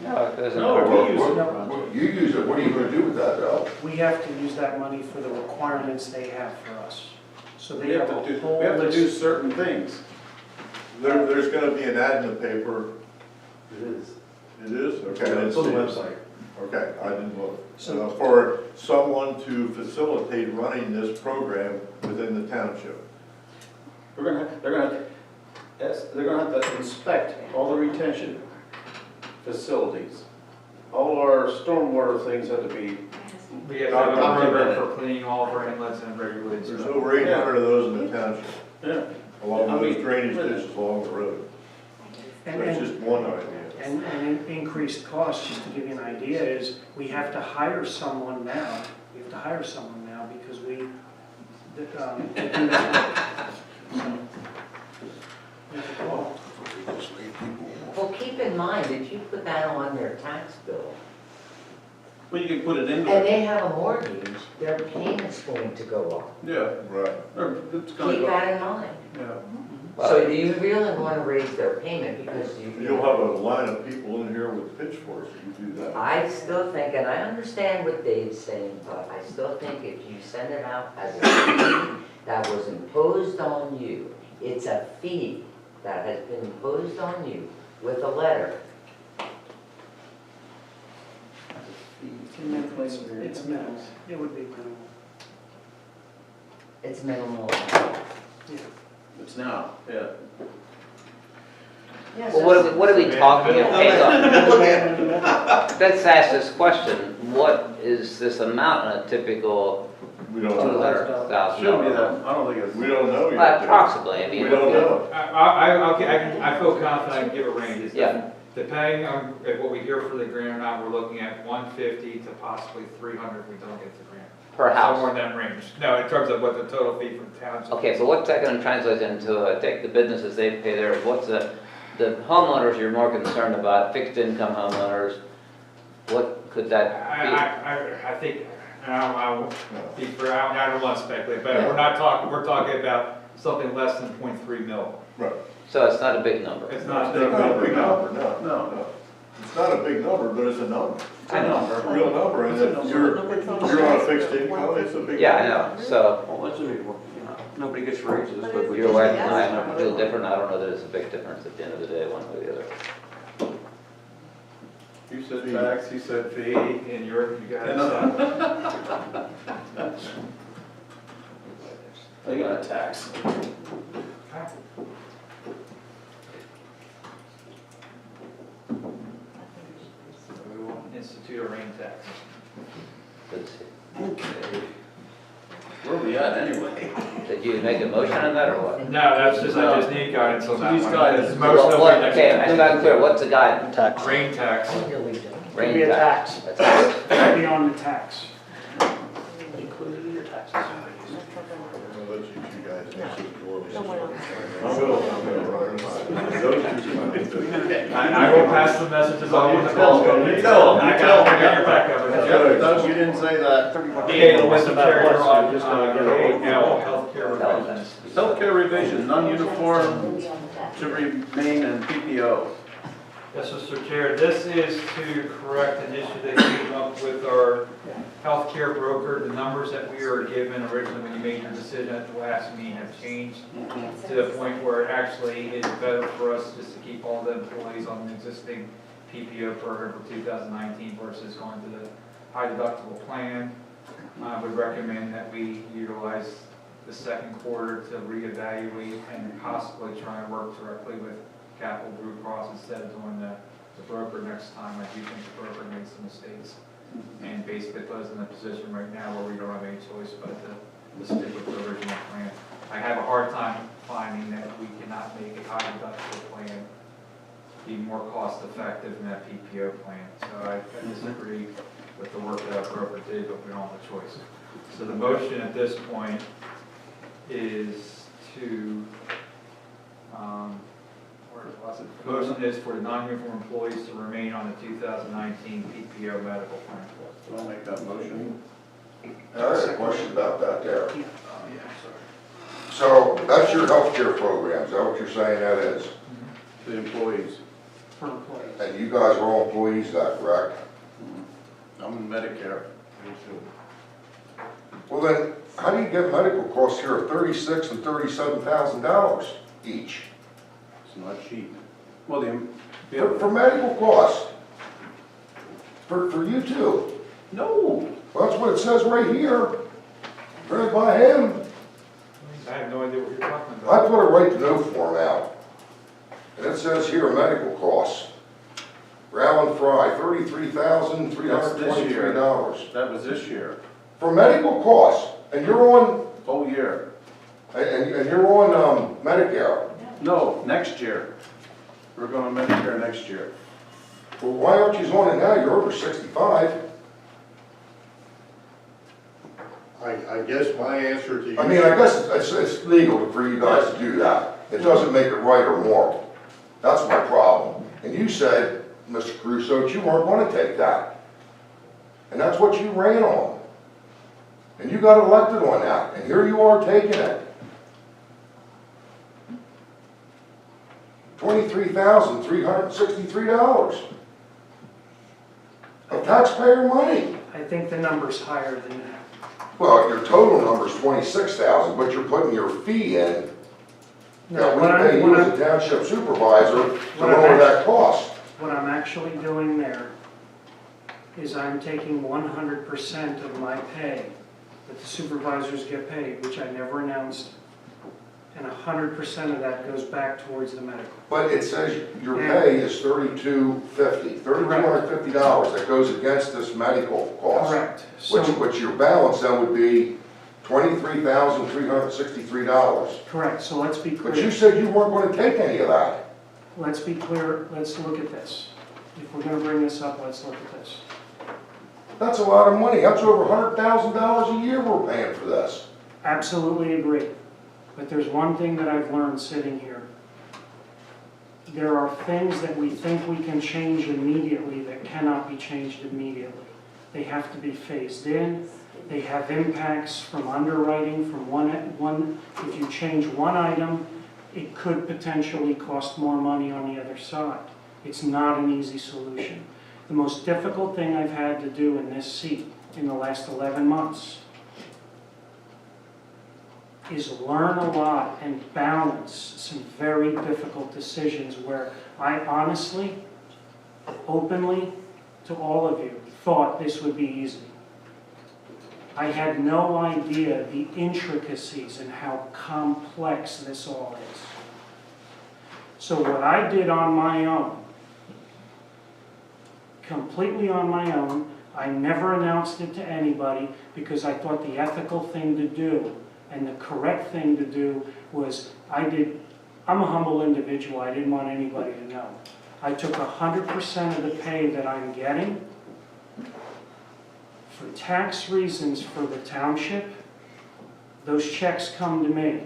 [SPEAKER 2] No, it goes in
[SPEAKER 3] No,
[SPEAKER 2] our
[SPEAKER 3] we
[SPEAKER 2] work.
[SPEAKER 3] use it.
[SPEAKER 11] You use it, what are you gonna do with that though?
[SPEAKER 5] We have to use that money for the requirements they have for us. So
[SPEAKER 3] We
[SPEAKER 5] they
[SPEAKER 3] have
[SPEAKER 5] have a
[SPEAKER 3] to do,
[SPEAKER 5] whole
[SPEAKER 3] we have to do
[SPEAKER 5] list.
[SPEAKER 3] certain things.
[SPEAKER 4] There's gonna be an ad in the paper.
[SPEAKER 10] It is.
[SPEAKER 4] It is? Okay. I didn't
[SPEAKER 10] It's on the
[SPEAKER 4] see it.
[SPEAKER 10] website.
[SPEAKER 4] Okay, I didn't look.
[SPEAKER 5] So-
[SPEAKER 4] For someone to facilitate running this program within the township.
[SPEAKER 3] They're gonna have to inspect all the retention facilities. All our stormwater things have to be
[SPEAKER 1] We have to have a program for cleaning all of our inlets wetlands and regulated.
[SPEAKER 4] There's
[SPEAKER 1] stuff.
[SPEAKER 4] over 800 of those in the township,
[SPEAKER 3] Yeah.
[SPEAKER 4] along
[SPEAKER 3] I
[SPEAKER 4] with
[SPEAKER 3] mean,
[SPEAKER 4] those drainage ditches along the road.
[SPEAKER 5] And,
[SPEAKER 4] That's
[SPEAKER 5] and,
[SPEAKER 4] just one idea.
[SPEAKER 5] and increased cost, just to give you an idea, is we have to hire someone now. We have to hire someone now because we, to do that. So, we have to call.
[SPEAKER 6] Well, keep in mind, if you put that on their tax bill,
[SPEAKER 3] Well, you can put it into
[SPEAKER 6] and
[SPEAKER 3] it.
[SPEAKER 6] they have a mortgage, their payment's going to go up.
[SPEAKER 3] Yeah,
[SPEAKER 4] Right.
[SPEAKER 3] or it's gonna
[SPEAKER 6] Keep
[SPEAKER 3] go,
[SPEAKER 6] that in mind.
[SPEAKER 3] yeah.
[SPEAKER 6] So do you really want to raise their payment because you?
[SPEAKER 4] You'll have a line of people in here with pitchforks if you do that.
[SPEAKER 6] I still think, and I understand what Dave's saying, but I still think if you send it out as a fee that was imposed on you, it's a fee that has been imposed on you with a letter.
[SPEAKER 5] It's minimal. It would be minimal.
[SPEAKER 6] It's minimal.
[SPEAKER 5] Yeah.
[SPEAKER 3] It's now, yeah.
[SPEAKER 2] Well, what are we talking about? Hey, look, let's ask this question, what is this amount in a typical
[SPEAKER 4] We don't know.
[SPEAKER 2] $200,000?
[SPEAKER 3] Shouldn't be that, I don't think it's.
[SPEAKER 4] We don't know
[SPEAKER 2] Well,
[SPEAKER 4] yet.
[SPEAKER 2] approximately, I mean.
[SPEAKER 4] We don't know.
[SPEAKER 1] I feel confident I can give a range. It's
[SPEAKER 2] Yeah.
[SPEAKER 1] Depending on if what we hear for the grant or not, we're looking at 150 to possibly 300 if we don't get the grant.
[SPEAKER 2] Per house?
[SPEAKER 1] Somewhere in that range. No, in terms of what the total fee for the town.
[SPEAKER 2] Okay, so what's that gonna translate into, take the businesses, they pay theirs, what's the homeowners you're more concerned about, fixed income homeowners, what could that be?
[SPEAKER 1] I think, I don't want to speculate, but
[SPEAKER 2] Yeah.
[SPEAKER 1] we're talking about something less than 0.3 mil.
[SPEAKER 4] Right.
[SPEAKER 2] So it's not a big number.
[SPEAKER 1] It's
[SPEAKER 4] It's
[SPEAKER 1] not
[SPEAKER 4] not a big number,
[SPEAKER 3] No.
[SPEAKER 4] no. It's not a big number, but it's a number.
[SPEAKER 2] I know.
[SPEAKER 4] It's a real number, and if you're on a fixed income, it's a big number.
[SPEAKER 2] Yeah, I know, so
[SPEAKER 8] Well, listen, you know, nobody gets raises, but we.
[SPEAKER 2] your wife and I feel different, I don't know that it's a big difference at the end of the day, one way or the other.
[SPEAKER 1] You said tax, he said fee, and you guys said.
[SPEAKER 3] They got a tax.
[SPEAKER 1] We will institute a rain tax.
[SPEAKER 2] Good to see.
[SPEAKER 3] Where are we at anyway?
[SPEAKER 2] Did you make a motion on that or what?
[SPEAKER 1] No, that's just, I just need guidance on that
[SPEAKER 3] These
[SPEAKER 1] one.
[SPEAKER 3] guidance.
[SPEAKER 1] It's most of
[SPEAKER 2] What,
[SPEAKER 1] it next
[SPEAKER 2] okay,
[SPEAKER 1] time.
[SPEAKER 2] I'm not clear, what's the guidance?
[SPEAKER 1] Rain tax.
[SPEAKER 2] Rain
[SPEAKER 5] It'd be a tax.
[SPEAKER 2] A tax.
[SPEAKER 5] It'd be on the tax. Included in your taxes.
[SPEAKER 4] I'll let you two guys answer the door.
[SPEAKER 1] I will pass the messages on when the calls come.
[SPEAKER 3] You tell them,
[SPEAKER 1] I
[SPEAKER 3] you tell
[SPEAKER 1] got
[SPEAKER 3] them.
[SPEAKER 1] your back up.
[SPEAKER 3] Doug, you didn't say that.
[SPEAKER 1] Okay, the Western Carrier on, healthcare revisions.
[SPEAKER 3] Healthcare revision, non-uniform to remain in PPO.
[SPEAKER 1] Yes, Mr. Chair, this is to correct an issue that came up with our healthcare broker. The numbers that we were given originally when you made your decision at the last meeting have changed to the point where it actually is better for us just to keep all the employees on the existing PPO program for 2019 versus going to the high deductible plan. I would recommend that we utilize the second quarter to reevaluate and possibly try and work directly with Capital Blue Cross instead of doing the broker next time. I do think the broker made some mistakes and basically put us in a position right now where we don't have any choice but to stick with the original plan. I have a hard time finding that we cannot make a high deductible plan be more cost effective than that PPO plan. So I disagree with the work that our broker did, but we don't have a choice. So the motion at this point is to, where was it? The motion is for the non-uniform employees to remain on the 2019 PPO medical plan.
[SPEAKER 3] I'll make that motion.
[SPEAKER 11] I had a question about that there.
[SPEAKER 5] Yeah.
[SPEAKER 11] So that's your healthcare program, is that what you're saying that is?
[SPEAKER 3] The employees.
[SPEAKER 5] For employees.
[SPEAKER 11] And you guys are all employees, is that correct?
[SPEAKER 3] I'm in Medicare.
[SPEAKER 11] Well then, how do you get medical costs here of $36,000 and $37,000 each?
[SPEAKER 3] It's not cheap. Well,
[SPEAKER 11] For medical costs? For you too?
[SPEAKER 3] no.
[SPEAKER 11] Well, that's what it says right here. Read by him.
[SPEAKER 1] I have no idea what you're talking
[SPEAKER 11] I
[SPEAKER 1] about.
[SPEAKER 11] put a right to know form out. And it says here, medical costs. Round and Fry, $33,323.
[SPEAKER 3] That was this year.
[SPEAKER 11] For medical costs, And you're on,
[SPEAKER 3] Whole year.
[SPEAKER 11] and you're on, Medicare.
[SPEAKER 3] No, next year. We're going to Medicare next year.
[SPEAKER 11] Well, why aren't you on it now? You're over 65.
[SPEAKER 4] I guess my answer to you.
[SPEAKER 11] I mean, I guess it's legal for you guys to do that. It doesn't make it right or moral. That's my problem. And you said, Mr. Crusoe, that you weren't gonna take that. And that's what you ran on. And you got elected on that, and here you are taking it. $23,363 of taxpayer money.
[SPEAKER 5] I think the number's higher than that.
[SPEAKER 11] Well, your total number's 26,000, but you're putting your fee in that we pay you as a township supervisor to lower that cost.
[SPEAKER 5] What I'm actually doing there is I'm taking 100% of my pay that the supervisors get paid, which I never announced, and 100% of that goes back towards the medical.
[SPEAKER 11] But it says your pay is $3,250 that goes against this medical cost.
[SPEAKER 5] Correct.
[SPEAKER 11] Which your balance then would be $23,363.
[SPEAKER 5] Correct, so let's be clear.
[SPEAKER 11] But you said you weren't going to take any of that.
[SPEAKER 5] Let's be clear, let's look at this. If we're gonna bring this up, let's look at this.
[SPEAKER 11] That's a lot of money. That's over $100,000 a year we're paying for this.
[SPEAKER 5] Absolutely agree. But there's one thing that I've learned sitting here. There are things that we think we can change immediately that cannot be changed immediately. They have to be phased in. They have impacts from underwriting, from one, if you change one item, it could potentially cost more money on the other side. It's not an easy solution. The most difficult thing I've had to do in this seat in the last 11 months is learn a lot and balance some very difficult decisions where I honestly, openly, to all of you, thought this would be easy. I had no idea the intricacies and how complex this all is. So what I did on my own, completely on my own, I never announced it to anybody because I thought the ethical thing to do and the correct thing to do was I'm a humble individual, I didn't want anybody to know. I took 100% of the pay that I'm getting for tax reasons for the township. Those checks come to me.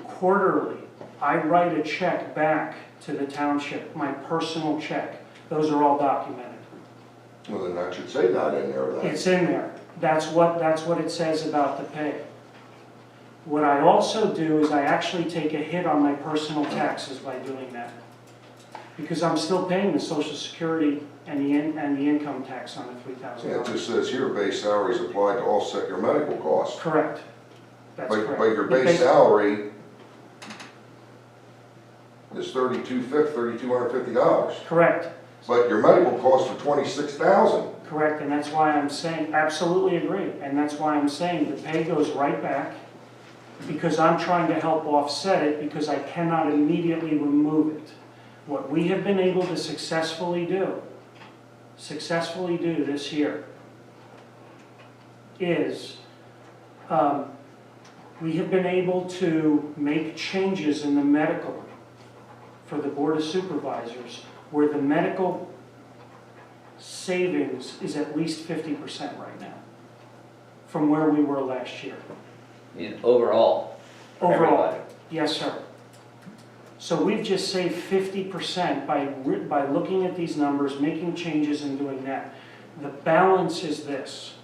[SPEAKER 5] Quarterly, I write a check back to the township, my personal check. Those are all documented.
[SPEAKER 11] Well, then that should say that in there then.
[SPEAKER 5] It's in there. That's what it says about the pay. What I also do is I actually take a hit on my personal taxes by doing that. Because I'm still paying the Social Security and the income tax on the $3,000.
[SPEAKER 11] Yeah, it just says here, base salaries applied to offset your medical costs.
[SPEAKER 5] Correct. That's correct.
[SPEAKER 11] But your base salary is $3,250.
[SPEAKER 5] Correct.
[SPEAKER 11] But your medical costs are $26,000.
[SPEAKER 5] Correct, and that's why I'm saying, absolutely agree, and that's why I'm saying the pay goes right back because I'm trying to help offset it because I cannot immediately remove it. What we have been able to successfully do this year is we have been able to make changes in the medical for the Board of Supervisors where the medical savings is at least 50% right now from where we were last year.
[SPEAKER 2] Overall? for
[SPEAKER 5] Overall,
[SPEAKER 2] everybody.
[SPEAKER 5] yes, sir. So we've just saved 50% by looking at these numbers, making changes and doing that. The balance is this.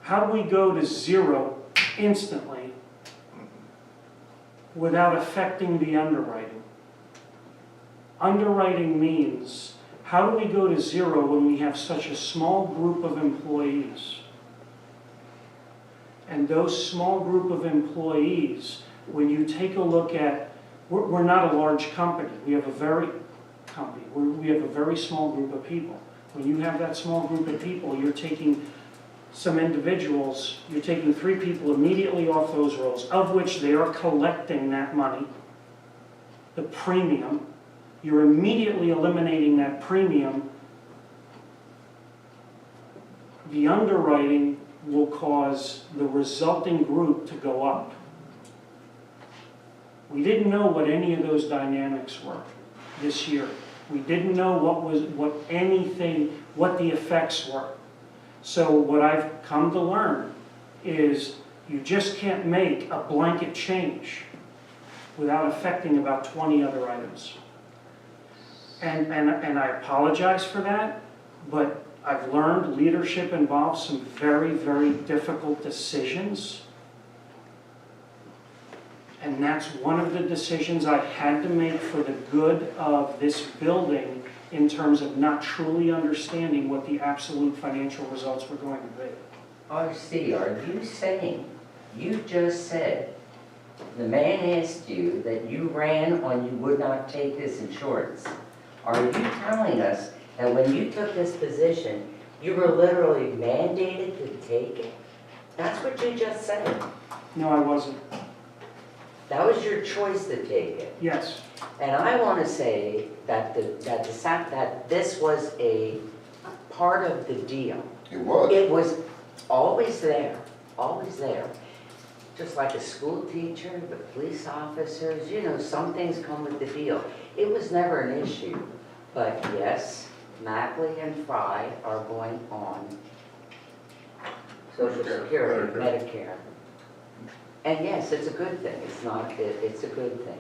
[SPEAKER 5] How do we go to zero instantly without affecting the underwriting? Underwriting means, how do we go to zero when we have such a small group of employees? And those small group of employees, when you take a look at, we're not a large company. We have a very small group of people. When you have that small group of people, you're taking some individuals, you're taking 3 people immediately off those rolls, of which they are collecting that money, the premium. You're immediately eliminating that premium the underwriting will cause the resulting group to go up. We didn't know what any of those dynamics were this year. We didn't know what the effects were. So what I've come to learn is you just can't make a blanket change without affecting about 20 other items. And I apologize for that, but I've learned leadership involves some very, very difficult decisions. And that's one of the decisions I had to make for the good of this building in terms of not truly understanding what the absolute financial results were going to be.
[SPEAKER 6] RC, are you saying, you just said, the man asked you that you ran on you would not take this insurance. Are you telling us that when you took this position, you were literally mandated to take it? That's what you just said.
[SPEAKER 5] No, I wasn't.
[SPEAKER 6] That was your choice to take it.
[SPEAKER 5] Yes.
[SPEAKER 6] And I want to say that that this was a part of the deal.
[SPEAKER 11] It was.
[SPEAKER 6] It was always there, always there. Just like a school teacher, the police officers, you know, some things come with the deal. It was never an issue. But yes, Mackley and Fry are going on Social Security, Medicare. And yes, it's a good thing. It's not, it's a good thing.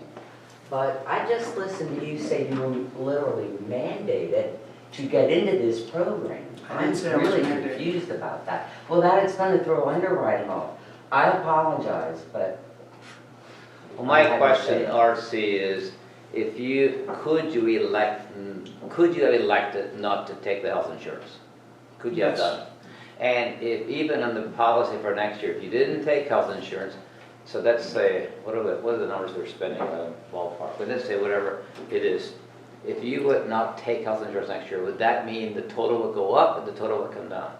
[SPEAKER 6] But I just listened to you say you were literally mandated to get into this program. I'm really confused about that. Well, that it's going to throw underwriting off. I apologize, but.
[SPEAKER 2] Well, my question, RC, is if you, could you have elected not to take the health insurance? Could you have
[SPEAKER 5] Yes.
[SPEAKER 2] done it? And if, even on the policy for next year, if you didn't take health insurance, so let's say, what are the numbers they're spending, ballpark, but let's say whatever it is, if you would not take health insurance next year, would that mean the total would go up or the total would come down?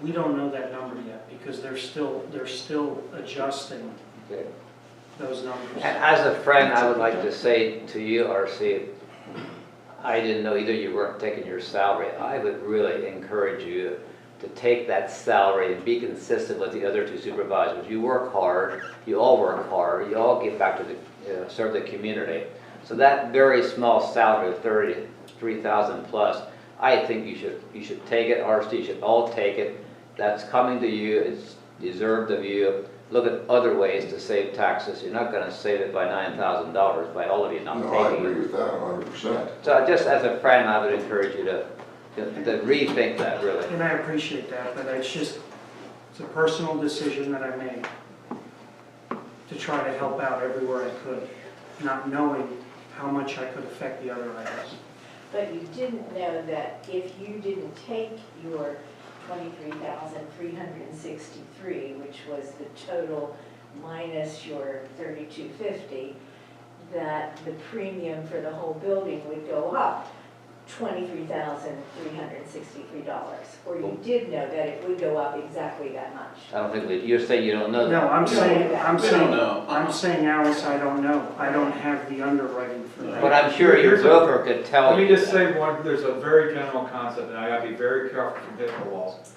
[SPEAKER 5] We don't know that number yet because they're still adjusting
[SPEAKER 2] Okay.
[SPEAKER 5] those numbers.
[SPEAKER 2] And as a friend, I would like to say to you, RC, I didn't know either you weren't taking your salary. I would really encourage you to take that salary and be consistent with the other two supervisors. You work hard, you all work hard, you all give back to the, serve the community. So that very small salary of $33,000 plus, I think you should take it. RC should all take it. That's coming to you. It's deserved of you. Look at other ways to save taxes. You're not going to save it by $9,000 by all of you not
[SPEAKER 11] No, I
[SPEAKER 2] taking
[SPEAKER 11] agree
[SPEAKER 2] it.
[SPEAKER 11] with that 100%.
[SPEAKER 2] So just as a friend, I would encourage you to rethink that, really.
[SPEAKER 5] And I appreciate that, but it's a personal decision that I made to try to help out everywhere I could, not knowing how much I could affect the other items.
[SPEAKER 12] But you didn't know that if you didn't take your 23,363, which was the total minus your 3,250, that the premium for the whole building would go up $23,363. Or you did know that it would go up exactly that much.
[SPEAKER 2] I don't think you're saying you don't know that.
[SPEAKER 5] No, I'm saying,
[SPEAKER 3] know.
[SPEAKER 5] Alice, I don't know. I don't have the underwriting for that.
[SPEAKER 2] But I'm sure your broker could tell you.
[SPEAKER 1] Let me just say there's a very general concept, and I gotta be very careful from pitfalls.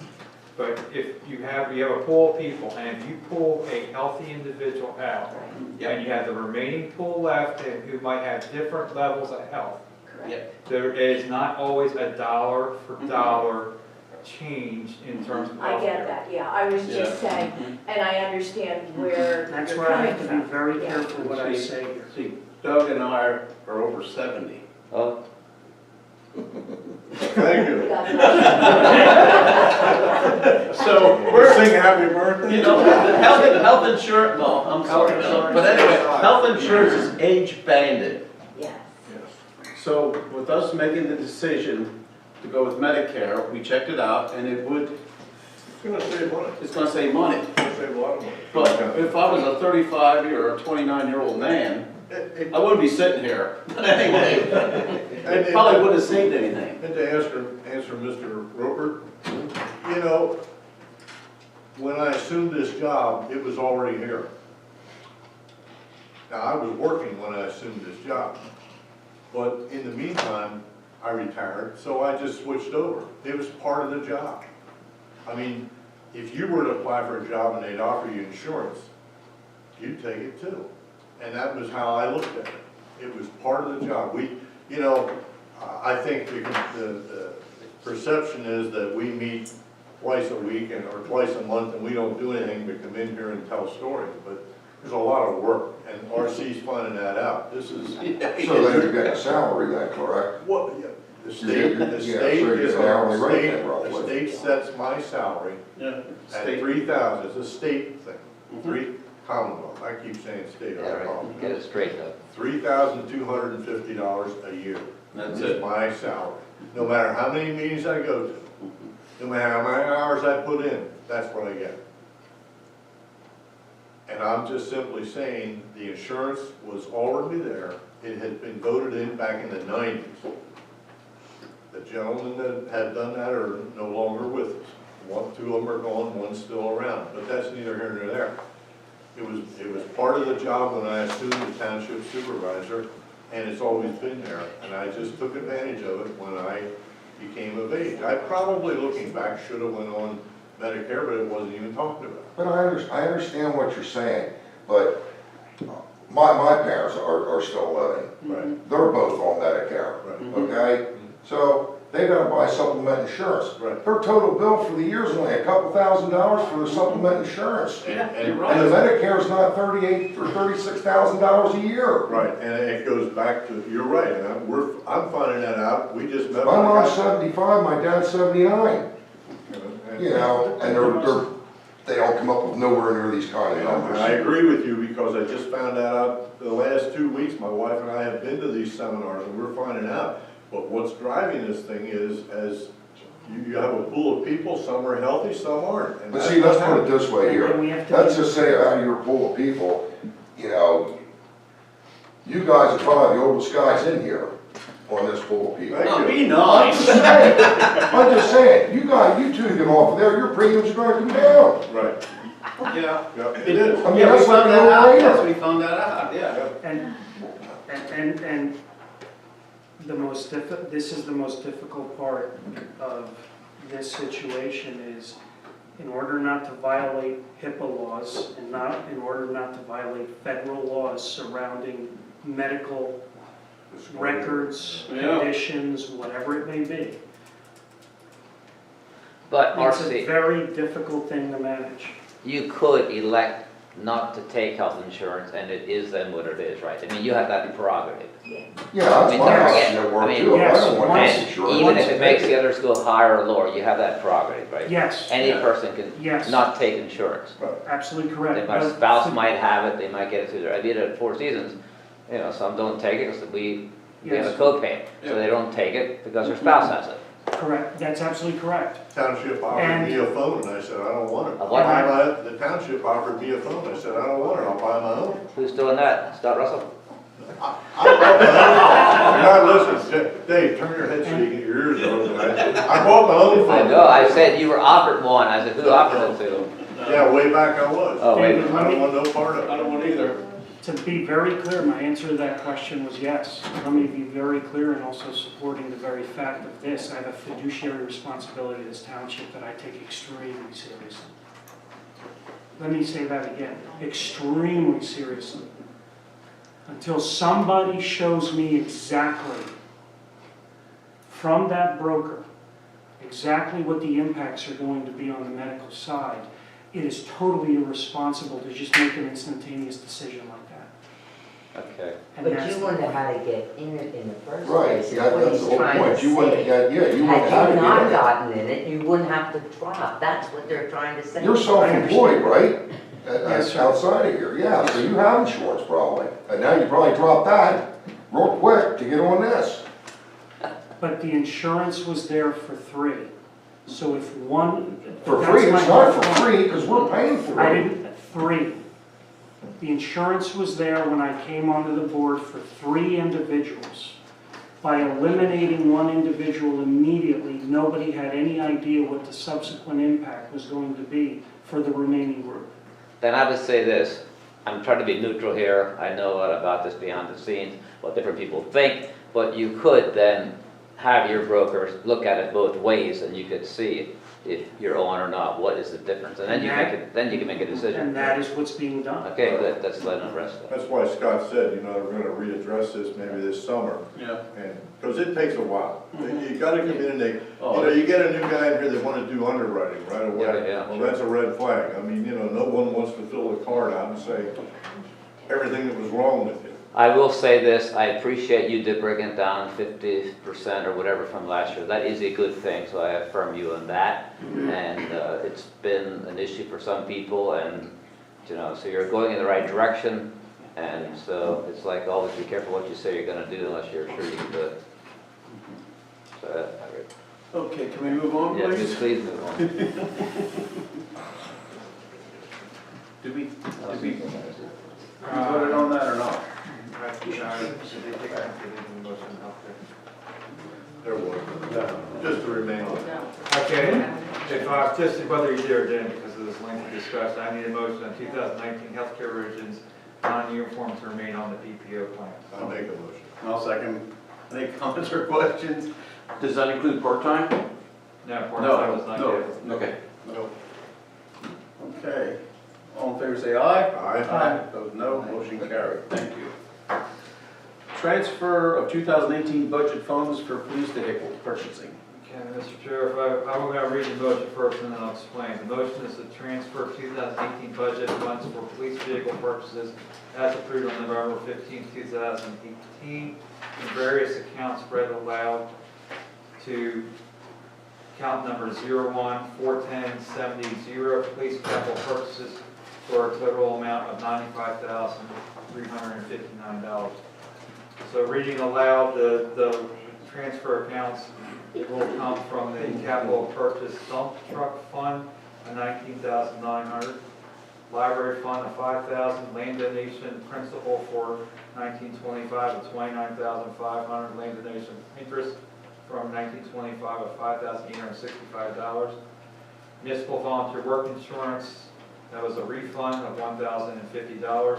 [SPEAKER 1] But if you have a pool of people, and if you pull a healthy individual out, and you have the remaining pool left, and who might have different levels of health, there is not always a dollar for dollar change in terms of
[SPEAKER 12] I
[SPEAKER 1] healthcare.
[SPEAKER 12] get that, yeah. I was just saying, and I understand where
[SPEAKER 5] That's
[SPEAKER 12] you're
[SPEAKER 5] why I have
[SPEAKER 12] coming
[SPEAKER 5] to be
[SPEAKER 12] from.
[SPEAKER 5] very
[SPEAKER 12] Yeah.
[SPEAKER 5] careful what I say here.
[SPEAKER 3] See, Doug and I are over 70.
[SPEAKER 2] Oh,
[SPEAKER 4] Thank you.
[SPEAKER 3] So we're
[SPEAKER 4] Sing happy birthday.
[SPEAKER 3] You know, health insurance, no, I'm sorry. But anyway, health insurance is age banded.
[SPEAKER 12] Yes.
[SPEAKER 3] So with us making the decision to go with Medicare, we checked it out and it would,
[SPEAKER 4] It's gonna save money.
[SPEAKER 3] it's gonna save money.
[SPEAKER 4] It's gonna save a lot of money.
[SPEAKER 3] But if I was a 35-year or a 29-year-old man, I wouldn't be sitting here. But anyway, it probably wouldn't have saved anything.
[SPEAKER 4] And to answer Mr. Roper, you know, when I assumed this job, it was already here. Now, I was working when I assumed this job, but in the meantime, I retired, so I just switched over. It was part of the job. I mean, if you were to apply for a job and they'd offer you insurance, you'd take it too. And that was how I looked at it. It was part of the job. You know, I think the perception is that we meet twice a week or twice a month and we don't do anything but come in here and tell stories. But there's a lot of work, and RC's finding that out. This is.
[SPEAKER 11] So then you get a salary then, correct?
[SPEAKER 4] What, yeah, the
[SPEAKER 11] Yeah,
[SPEAKER 4] state,
[SPEAKER 11] so you get an hourly rate then, roughly.
[SPEAKER 4] the state sets my salary
[SPEAKER 3] Yeah.
[SPEAKER 4] at 3,000, it's a state thing, Commonwealth, I keep saying state, I
[SPEAKER 2] Yeah, right,
[SPEAKER 4] apologize.
[SPEAKER 2] get it straight though.
[SPEAKER 4] $3,250 a year.
[SPEAKER 3] That's
[SPEAKER 4] Is
[SPEAKER 3] it.
[SPEAKER 4] my salary. No matter how many meetings I go to, no matter how many hours I put in, that's what I get. And I'm just simply saying, the insurance was already there. It had been voted in back in the 90s. The gentlemen that had done that are no longer with us. Two of them are gone, one's still around, but that's neither here nor there. It was part of the job when I assumed the township supervisor, and it's always been there. And I just took advantage of it when I became of age. I probably, looking back, should have went on Medicare, but it wasn't even talked about.
[SPEAKER 11] But I understand what you're saying, but my parents are still living.
[SPEAKER 4] Right,
[SPEAKER 11] They're both on Medicare,
[SPEAKER 4] right.
[SPEAKER 11] okay? So they gotta buy supplement insurance.
[SPEAKER 4] Right.
[SPEAKER 11] Their total bill for the year is only a couple $1,000s for the supplement insurance.
[SPEAKER 4] And
[SPEAKER 11] And the Medicare's not $38,000 or $36,000 a year.
[SPEAKER 4] right, and it goes back to, you're right, and I'm finding that out. We just met.
[SPEAKER 11] My mom's 75, my dad's 79,
[SPEAKER 4] and-
[SPEAKER 11] you know, and they don't come up with nowhere near these kind of numbers.
[SPEAKER 4] I agree with you, because I just found that out the last 2 weeks. My wife and I have been to these seminars, and we're finding out. But what's driving this thing is, as you have a pool of people, some are healthy, some aren't. And
[SPEAKER 11] But
[SPEAKER 4] that's
[SPEAKER 11] see, let's
[SPEAKER 4] what's
[SPEAKER 11] put it this way
[SPEAKER 5] And we
[SPEAKER 11] here.
[SPEAKER 5] have to
[SPEAKER 11] Let's
[SPEAKER 5] be-
[SPEAKER 11] just say out of your pool of people, you know, you guys are probably the oldest guys in here on this pool of people.
[SPEAKER 4] Thank
[SPEAKER 3] No,
[SPEAKER 4] you.
[SPEAKER 3] be
[SPEAKER 11] I'm
[SPEAKER 3] nice.
[SPEAKER 11] just saying, I'm just saying, you two get off of there, your premiums are gonna come down.
[SPEAKER 4] Right,
[SPEAKER 3] Yeah.
[SPEAKER 4] yeah, it is.
[SPEAKER 11] I mean,
[SPEAKER 3] Yeah, we
[SPEAKER 11] that's like
[SPEAKER 3] found
[SPEAKER 11] a
[SPEAKER 3] that out, yes,
[SPEAKER 11] no-brainer.
[SPEAKER 3] we found that out, yeah.
[SPEAKER 5] And this is the most difficult part of this situation is, in order not to violate HIPAA laws and in order not to violate federal laws surrounding medical records,
[SPEAKER 3] Yeah.
[SPEAKER 5] conditions, whatever it may be.
[SPEAKER 2] But
[SPEAKER 5] It's a
[SPEAKER 2] RC,
[SPEAKER 5] very difficult thing to manage.
[SPEAKER 2] you could elect not to take health insurance and it is then what it is, right? I mean, you have that prerogative.
[SPEAKER 11] Yeah, that's
[SPEAKER 2] mean,
[SPEAKER 11] my
[SPEAKER 2] don't forget,
[SPEAKER 11] option at work
[SPEAKER 2] I mean,
[SPEAKER 11] too. If I
[SPEAKER 5] yes,
[SPEAKER 11] don't want
[SPEAKER 5] once-
[SPEAKER 11] health
[SPEAKER 2] And
[SPEAKER 11] insurance.
[SPEAKER 2] even if it makes the others go higher or lower, you have that prerogative, right?
[SPEAKER 5] Yes,
[SPEAKER 2] Any person
[SPEAKER 5] Yes.
[SPEAKER 2] can not take insurance.
[SPEAKER 5] absolutely correct.
[SPEAKER 2] My
[SPEAKER 5] But
[SPEAKER 2] spouse might have it, they might get it through their, I did it at Four Seasons, you know, some don't take it, because we have a
[SPEAKER 5] Yes.
[SPEAKER 2] copay, so they don't take it because their spouse has it.
[SPEAKER 5] Correct, that's absolutely correct.
[SPEAKER 4] Township offered me a phone, and I said, I don't want it.
[SPEAKER 2] A what?
[SPEAKER 4] The township offered me a phone, I said, I don't want it, I'll buy my own.
[SPEAKER 2] Who's doing that? Scott Russell?
[SPEAKER 4] You're not listening, Dave, turn your head so you get your ears open. I bought my own
[SPEAKER 2] I
[SPEAKER 4] phone.
[SPEAKER 2] know, I said you were offered one, I said, who offered it to?
[SPEAKER 4] Yeah, way back I was.
[SPEAKER 2] Oh, wait.
[SPEAKER 4] I don't want no part of it.
[SPEAKER 3] I don't want either.
[SPEAKER 5] To be very clear, my answer to that question was yes. Let me be very clear and also supporting the very fact of this. I have a fiduciary responsibility to this township that I take extremely seriously. Let me say that again, extremely seriously. Until somebody shows me exactly from that broker, exactly what the impacts are going to be on the medical side, it is totally irresponsible to just make an instantaneous decision like that.
[SPEAKER 2] Okay.
[SPEAKER 5] And
[SPEAKER 6] But
[SPEAKER 5] that's
[SPEAKER 6] you
[SPEAKER 5] the
[SPEAKER 6] wouldn't have
[SPEAKER 5] point.
[SPEAKER 6] had to get in it in the first
[SPEAKER 11] Right,
[SPEAKER 6] place.
[SPEAKER 11] yeah,
[SPEAKER 6] is what
[SPEAKER 11] that's
[SPEAKER 6] he's
[SPEAKER 11] the whole
[SPEAKER 6] trying to
[SPEAKER 11] point. You wouldn't,
[SPEAKER 6] say.
[SPEAKER 11] yeah, you wouldn't have
[SPEAKER 6] Had
[SPEAKER 11] to
[SPEAKER 6] you
[SPEAKER 11] get
[SPEAKER 6] not
[SPEAKER 11] in it.
[SPEAKER 6] gotten in it, you wouldn't have to drop. That's what they're trying to say.
[SPEAKER 11] You're self-employed, right?
[SPEAKER 5] Yes, sir.
[SPEAKER 11] Outside of here, yeah, so you have insurance probably. And now you probably drop that real quick to get on this.
[SPEAKER 5] But the insurance was there for 3. So if one.
[SPEAKER 11] For
[SPEAKER 5] that's
[SPEAKER 11] free,
[SPEAKER 5] my
[SPEAKER 11] it's not for
[SPEAKER 5] point.
[SPEAKER 11] free, because we're paying for
[SPEAKER 5] I
[SPEAKER 11] it.
[SPEAKER 5] didn't, 3. The insurance was there when I came onto the board for 3 individuals. By eliminating one individual immediately, nobody had any idea what the subsequent impact was going to be for the remaining group.
[SPEAKER 2] Then I would say this, I'm trying to be neutral here, I know a lot about this behind the scenes, what different people think, but you could then have your broker look at it both ways, and you could see if you're on or not, what is the difference, and then you can make a decision.
[SPEAKER 5] And that is what's being done.
[SPEAKER 2] Okay, good, that's letting it rest then.
[SPEAKER 4] That's why Scott said, you know, we're gonna readdress this maybe this summer.
[SPEAKER 3] Yeah.
[SPEAKER 4] And, because it takes a while. You gotta come in and they, you know, you get a new guy in here that wanna do underwriting right away.
[SPEAKER 2] Yeah,
[SPEAKER 4] Well, that's a red flag. I mean, you know, no one wants to fill a card out and say everything that was wrong with you.
[SPEAKER 2] I will say this, I appreciate you did bring it down 50% or whatever from last year. That is a good thing, so I affirm you on that. And it's been an issue for some people, and, you know, so you're going in the right direction. And so it's like, always be careful what you say you're gonna do unless you're sure you can do it. So,
[SPEAKER 3] Okay, can we move on,
[SPEAKER 2] yeah,
[SPEAKER 3] please?
[SPEAKER 2] please move on.
[SPEAKER 3] Did we voted on that or not?
[SPEAKER 4] There was. Just to remain on.
[SPEAKER 1] Okay, if I, just whether you did or didn't, because of this lengthy discussion, I need a motion on 2019 healthcare provisions, non-uniform to remain on the PPO plan.
[SPEAKER 4] I'll make a motion.
[SPEAKER 3] I'll second. Any comments or questions?
[SPEAKER 8] Does that include part-time?
[SPEAKER 1] No, part-time is not
[SPEAKER 3] No,
[SPEAKER 1] good.
[SPEAKER 8] Okay.
[SPEAKER 4] No.
[SPEAKER 3] Okay. All in favor, say aye.
[SPEAKER 4] Aye.
[SPEAKER 3] Opposed, no. Motion carried. Thank you. Transfer of 2018 budget funds for police vehicle purchasing.
[SPEAKER 1] Okay, Mr. Chair, if I'm going to read the motion first and then I'll explain. The motion is to transfer 2018 budget funds for police vehicle purchases as approved on November 15, 2018 in various accounts spread aloud to account number 01410700 police capital purchases for a total amount of $95,359. So reading aloud, the transfer accounts will come from the capital purchase dump truck fund of $19,900, library fund of $5,000, land donation principal for 1925 of $29,500, land donation interest from 1925 of $5,865, municipal volunteer work insurance, that was a refund of $1,050,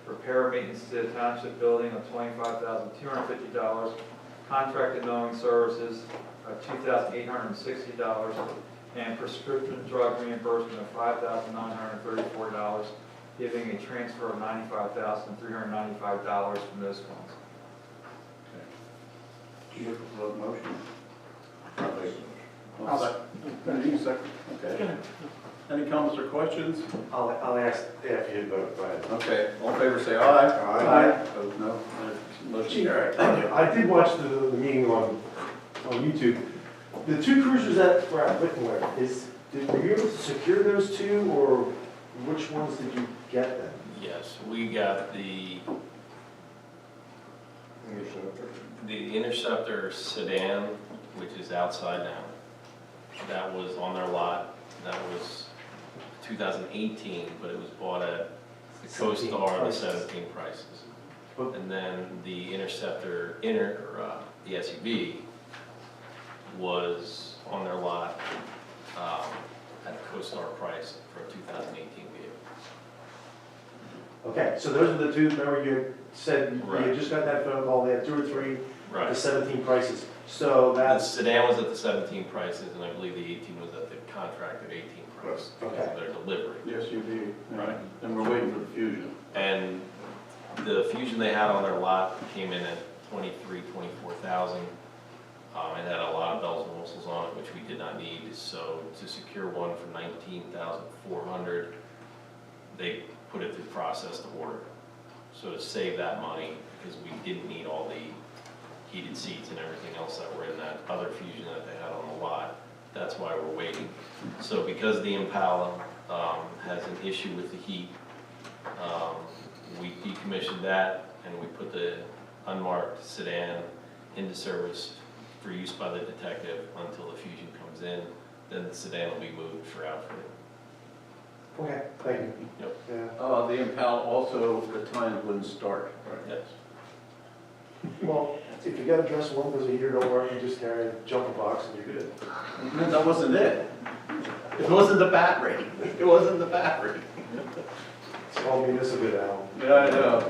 [SPEAKER 1] repair maintenance to the township building of $25,250, contracted mowing services of $2,860, and prescription drug reimbursement of $5,934, giving a transfer of $95,395 from those funds.
[SPEAKER 3] Do you have a motion?
[SPEAKER 4] I'll make a motion.
[SPEAKER 3] I'll second. Okay. Any comments or questions?
[SPEAKER 10] I'll ask after you vote, go ahead.
[SPEAKER 3] Okay, all in favor say aye.
[SPEAKER 4] Aye.
[SPEAKER 3] Opposed, no. Motion carried.
[SPEAKER 10] Thank you. I did watch the meeting on YouTube. The two cruisers that were at Wittenware, were you able to secure those two, or which ones did you get then?
[SPEAKER 15] Yes, we got the Interceptor sedan, which is outside now. That was on their lot. That was 2018, but it was bought at the CoStar, the 17 prices. And then the Interceptor, the SUV, was on their lot at CoStar price for a 2018 vehicle.
[SPEAKER 10] Okay, so those are the two, remember you said you
[SPEAKER 15] Right.
[SPEAKER 10] just got that phone call, they had 2 or 3
[SPEAKER 15] Right.
[SPEAKER 10] the 17 prices. So
[SPEAKER 15] The
[SPEAKER 10] that's,
[SPEAKER 15] sedan was at the 17 prices, and I believe the 18 was at the contracted 18 price because
[SPEAKER 10] Okay.
[SPEAKER 15] of their delivery.
[SPEAKER 3] The SUV.
[SPEAKER 15] Right.
[SPEAKER 3] And we're waiting for the Fusion.
[SPEAKER 15] And the Fusion they had on their lot came in at 24,000. It had a lot of bells and whistles on it, which we did not need. So to secure one for 19,400, they put it through process to order. So to save that money, because we didn't need all the heated seats and everything else that were in that other Fusion that they had on the lot, that's why we're waiting. So because the Impala has an issue with the heat, we decommissioned that and we put the unmarked sedan into service for use by the detective until the Fusion comes in. Then the sedan will be moved for outfitting.
[SPEAKER 10] okay, thank you.
[SPEAKER 15] Yep.
[SPEAKER 10] Yeah.
[SPEAKER 3] The Impala also, the times wouldn't start.
[SPEAKER 15] Yes.
[SPEAKER 10] Well, if you got a dress one because the heater don't work, you just carry a jumper box and you're good.
[SPEAKER 3] That wasn't it. It wasn't the battery. It wasn't the battery.
[SPEAKER 10] It's all municipal now.
[SPEAKER 3] Yeah, I know.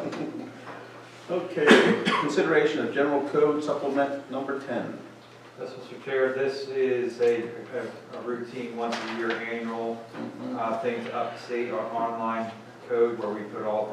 [SPEAKER 3] Okay, consideration of general code supplement number 10.
[SPEAKER 1] Yes, Mr. Chair, this is a routine once a year annual thing to update our online code where we put all of our